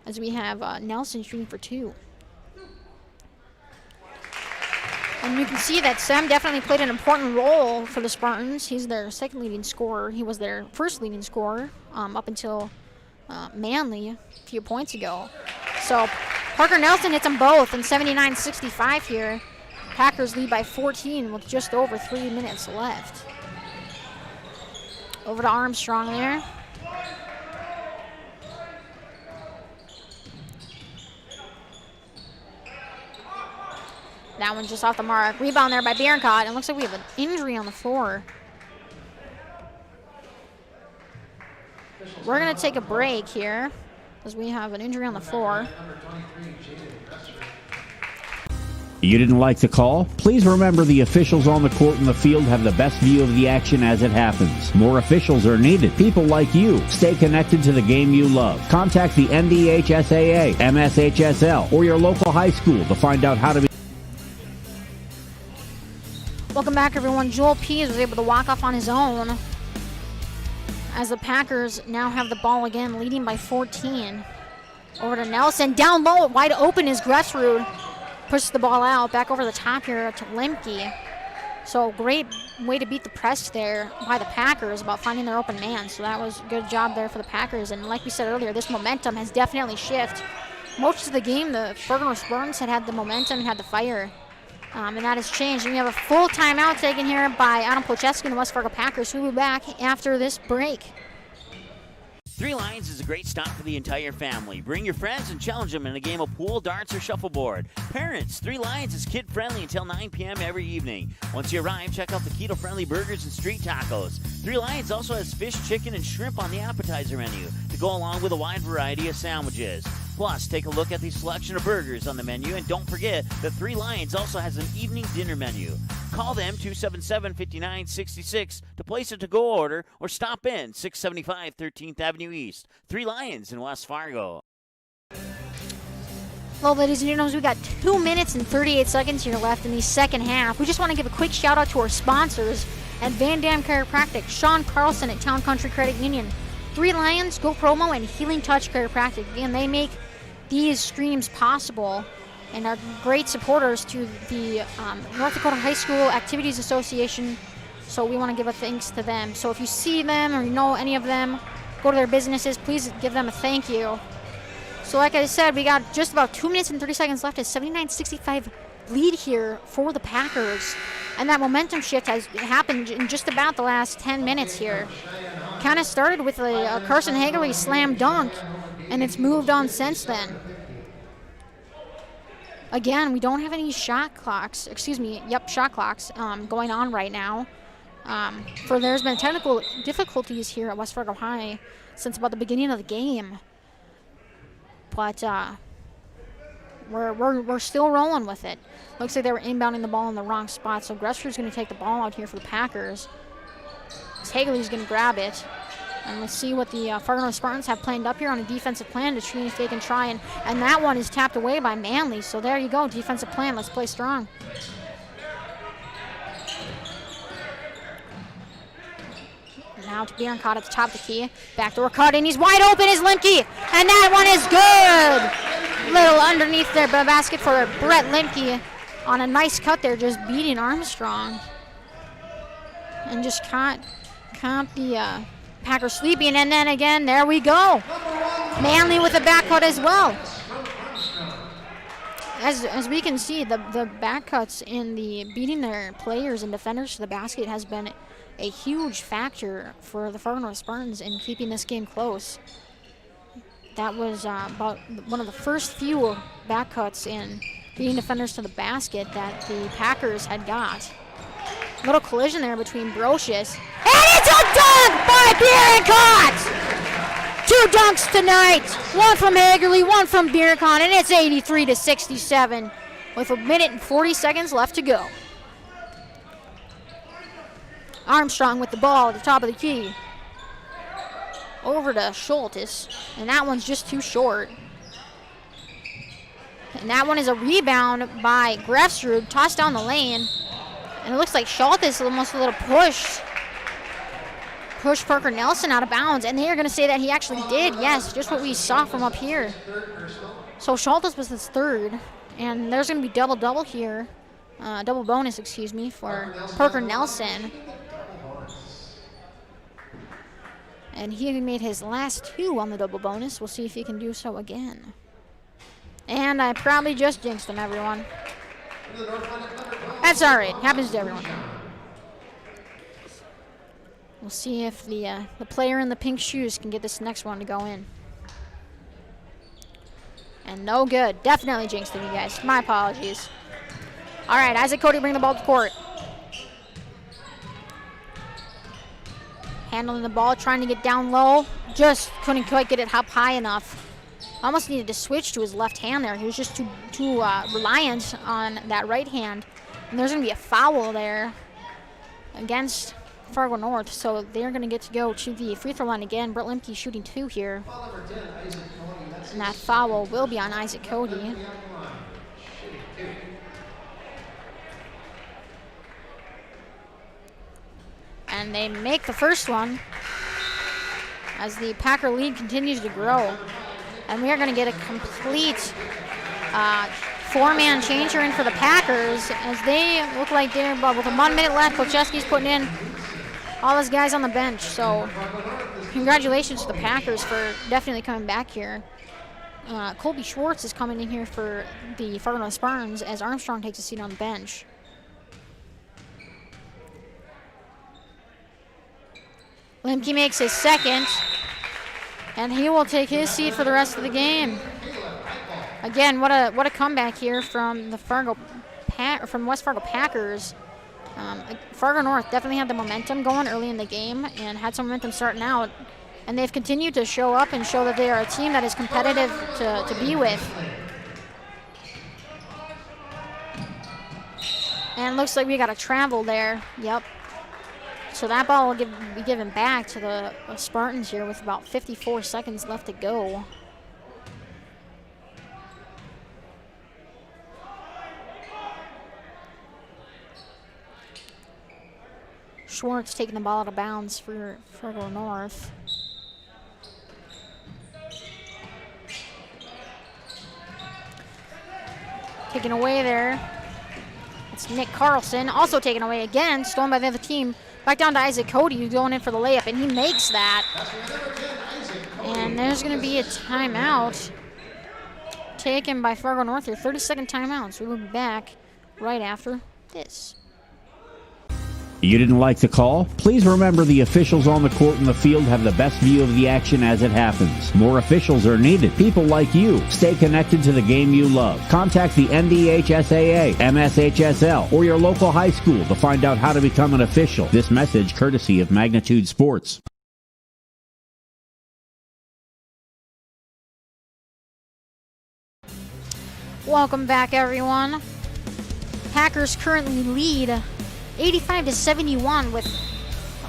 as we have Nelson shooting for 2. And you can see that Sem definitely played an important role for the Spartans. He's their 2nd leading scorer. He was their 1st leading scorer up until Manly a few points ago. So Parker Nelson hits them both in 79-65 here. Packers lead by 14 with just over 3 minutes left. Over to Armstrong there. That one just off the mark. Rebound there by Bierencott. And it looks like we have an injury on the floor. We're going to take a break here as we have an injury on the floor. You didn't like the call? Please remember the officials on the court and the field have the best view of the action as it happens. More officials are needed. People like you. Stay connected to the game you love. Contact the NDHSAA, MSHSL, or your local high school to find out how to be. Welcome back, everyone. Joel Pease was able to walk off on his own as the Packers now have the ball again, leading by 14. Over to Nelson. Down low, wide open is Gressrud. Pushes the ball out, back over the top here to Lemke. So great way to beat the press there by the Packers about finding their open man. So that was a good job there for the Packers. And like we said earlier, this momentum has definitely shifted. Most of the game, the Fargo Spartans had the momentum and had the fire. And that has changed. And we have a full timeout taken here by Adam Plocheski and the West Fargo Packers, who will be back after this break. Three Lions is a great stop for the entire family. Bring your friends and challenge them in a game of pool, darts, or shuffleboard. Parents, Three Lions is kid-friendly until 9 p.m. every evening. Once you arrive, check out the keto-friendly burgers and street tacos. Three Lions also has fish, chicken, and shrimp on the appetizer menu to go along with a wide variety of sandwiches. Plus, take a look at the selection of burgers on the menu, and don't forget that Three Lions also has an evening dinner menu. Call them 277-5966 to place a to-go order or stop in 675 13th Avenue East. Three Lions in West Fargo. Well, ladies and gentlemen, we've got 2 minutes and 38 seconds here left in the second half. We just want to give a quick shout out to our sponsors at Van Dam Chiropractic, Sean Carlson at Town Country Credit Union, Three Lions, Go Promo, and Healing Touch Chiropractic. Again, they make these streams possible and are great supporters to the North Dakota High School Activities Association. So we want to give a thanks to them. So if you see them or you know any of them, go to their businesses, please give them a thank you. So like I said, we got just about 2 minutes and 30 seconds left. A 79-65 lead here for the Packers. And that momentum shift has happened in just about the last 10 minutes here. Kind of started with a Carson Hagerly slam dunk, and it's moved on since then. Again, we don't have any shot clocks going on right now. For there's been technical difficulties here at West Fargo High since about the beginning of the game. But we're still rolling with it. Looks like they were inbounding the ball in the wrong spot, so Gressler's going to take the ball out here for the Packers. Hagerly's going to grab it. And let's see what the Fargo Spartans have planned up here on a defensive plan to see if they can try. And that one is tapped away by Manly. So there you go, defensive plan. Let's play strong. Now to Bierencott at the top of the key. Backdoor cut, and he's wide open is Lemke. And that one is good. Little underneath their basket for Brett Lemke on a nice cut there, just beating Armstrong. And just caught the Packers sleeping, and then again, there we go. Manly with a back cut as well. As we can see, the back cuts in the beating their players and defenders to the basket has been a huge factor for the Fargo Spartans in keeping this game close. That was about one of the first few back cuts in beating defenders to the basket that the Packers had got. Little collision there between Brocious. And it's a dunk by Bierencott! 2 dunks tonight. One from Hagerly, one from Birkon, and it's 83-67 with 1 minute and 40 seconds left to go. Armstrong with the ball at the top of the key. Over to Schultes, and that one's just too short. And that one is a rebound by Grefsrud, tossed down the lane. And it looks like Schultes almost a little push Parker Nelson out of bounds. And they are going to say that he actually did. Yes, just what we saw from up here. So Schultes was his third. And there's going to be double-double here. Double bonus, excuse me, for Parker Nelson. And he made his last 2 on the double bonus. We'll see if he can do so again. And I probably just jinxed him, everyone. That's all right. Happens to everyone. We'll see if the player in the pink shoes can get this next one to go in. And no good. Definitely jinxed him, you guys. My apologies. All right, Isaac Cody bring the ball to court. Handling the ball, trying to get down low. Just couldn't quite get it up high enough. Almost needed to switch to his left hand there. He was just too reliant on that right hand. And there's going to be a foul there against Fargo North. So they're going to get to go to the free throw line again. Brett Lemke shooting 2 here. And that foul will be on Isaac Cody. And they make the first one as the Packer lead continues to grow. And we are going to get a complete 4-man changer in for the Packers as they look like they're, with 1 minute left, Kocheski's putting in all his guys on the bench. So congratulations to the Packers for definitely coming back here. Colby Schwartz is coming in here for the Fargo North Spartans as Armstrong takes a seat on the bench. Lemke makes his second, and he will take his seat for the rest of the game. Again, what a comeback here from the West Fargo Packers. Fargo North definitely had the momentum going early in the game and had some momentum starting out, and they've continued to show up and show that they are a team that is competitive to be with. And looks like we got a travel there. Yep. So that ball will be given back to the Spartans here with about 54 seconds left to go. Schwartz taking the ball out of bounds for Fargo North. Taken away there. It's Nick Carlson. Also taken away again, stolen by the other team. Back down to Isaac Cody, who's going in for the layup, and he makes that. And there's going to be a timeout taken by Fargo North here. 30-second timeout, so we will be back right after this. You didn't like the call? Please remember the officials on the court and the field have the best view of the action as it happens. More officials are needed. People like you. Stay connected to the game you love. Contact the NDHSAA, MSHSL, or your local high school to find out how to become an official. This message courtesy of Magnitude Sports. Welcome back, everyone. Packers currently lead 85-71 with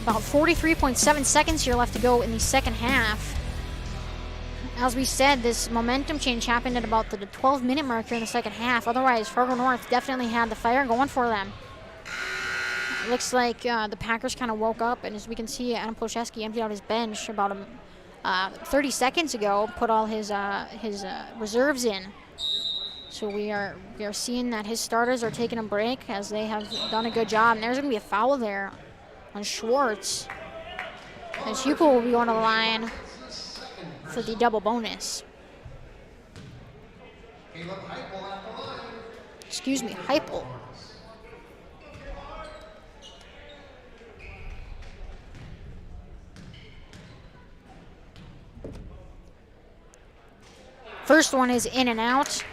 about 43.7 seconds here left to go in the second half. As we said, this momentum change happened at about the 12-minute mark here in the second half. Otherwise, Fargo North definitely had the fire going for them. It looks like the Packers kind of woke up, and as we can see, Adam Ploszewski emptied out his bench about 30 seconds ago, put all his reserves in. So we are seeing that his starters are taking a break as they have done a good job. And there's going to be a foul there on Schwartz. And Hupo will be going to the line for the double bonus. Excuse me, Heupel. First one is in and out.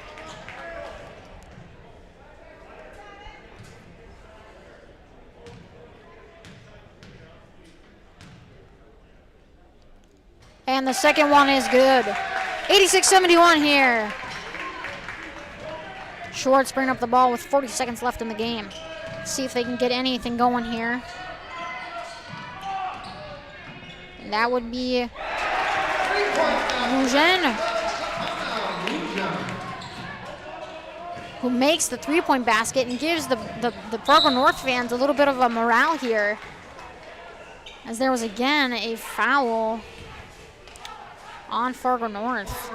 And And the second one is good. 86-71 here. Schwartz bringing up the ball with 40 seconds left in the game. See if they can get anything going here. And that would be Lujan, who makes the three-point basket and gives the Fargo North fans a little bit of a morale here, as there was again a foul on Fargo North.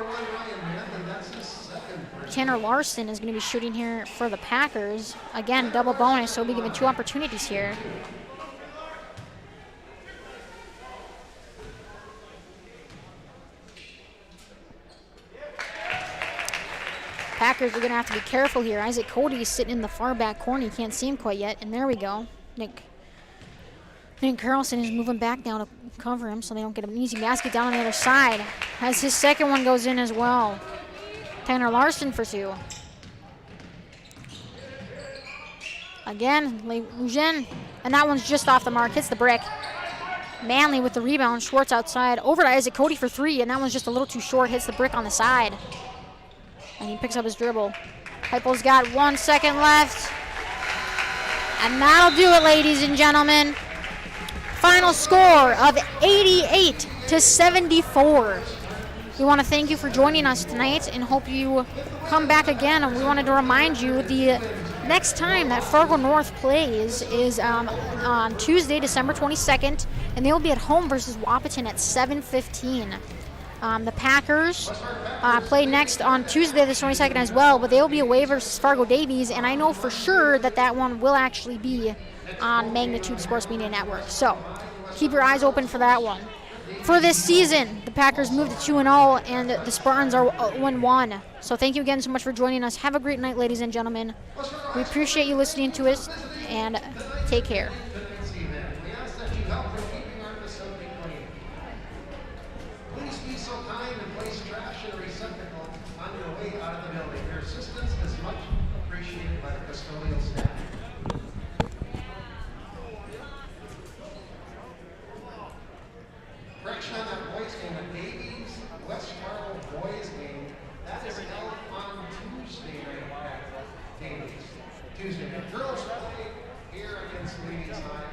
Tanner Larson is going to be shooting here for the Packers. Again, double bonus, so we'll be given 2 opportunities here. Packers are going to have to be careful here. Isaac Cody is sitting in the far back corner. You can't see him quite yet. And there we go. Nick Carlson is moving back down to cover him so they don't get an easy basket down on the other side. As his second one goes in as well. Tanner Larson for 2. Again, Lujan. And that one's just off the mark. Hits the brick. Manley with the rebound. Schwartz outside. Over to Isaac Cody for 3. And that one's just a little too short. Hits the brick on the side. And he picks up his dribble. Heupel's got 1 second left. And that'll do it, ladies and gentlemen. Final score of 88-74. We want to thank you for joining us tonight and hope you come back again. And we wanted to remind you the next time that Fargo North plays is on Tuesday, December 22nd. And they'll be at home versus Wahpeton at 7:15. The Packers play next on Tuesday the 22nd as well, but they'll be away versus Fargo Davies, and I know for sure that one will actually be on Magnitude Sports Media Network. So keep your eyes open for that one. For this season, the Packers moved to 2-0, and the Spartans are 1-1. So thank you again so much for joining us. Have a great night, ladies and gentlemen. We appreciate you listening to us, and take care. Correction on that boys game, the Davies West Fargo boys game, that is held on Tuesday night at Davies. Tuesday night. Girls play here against Ladies High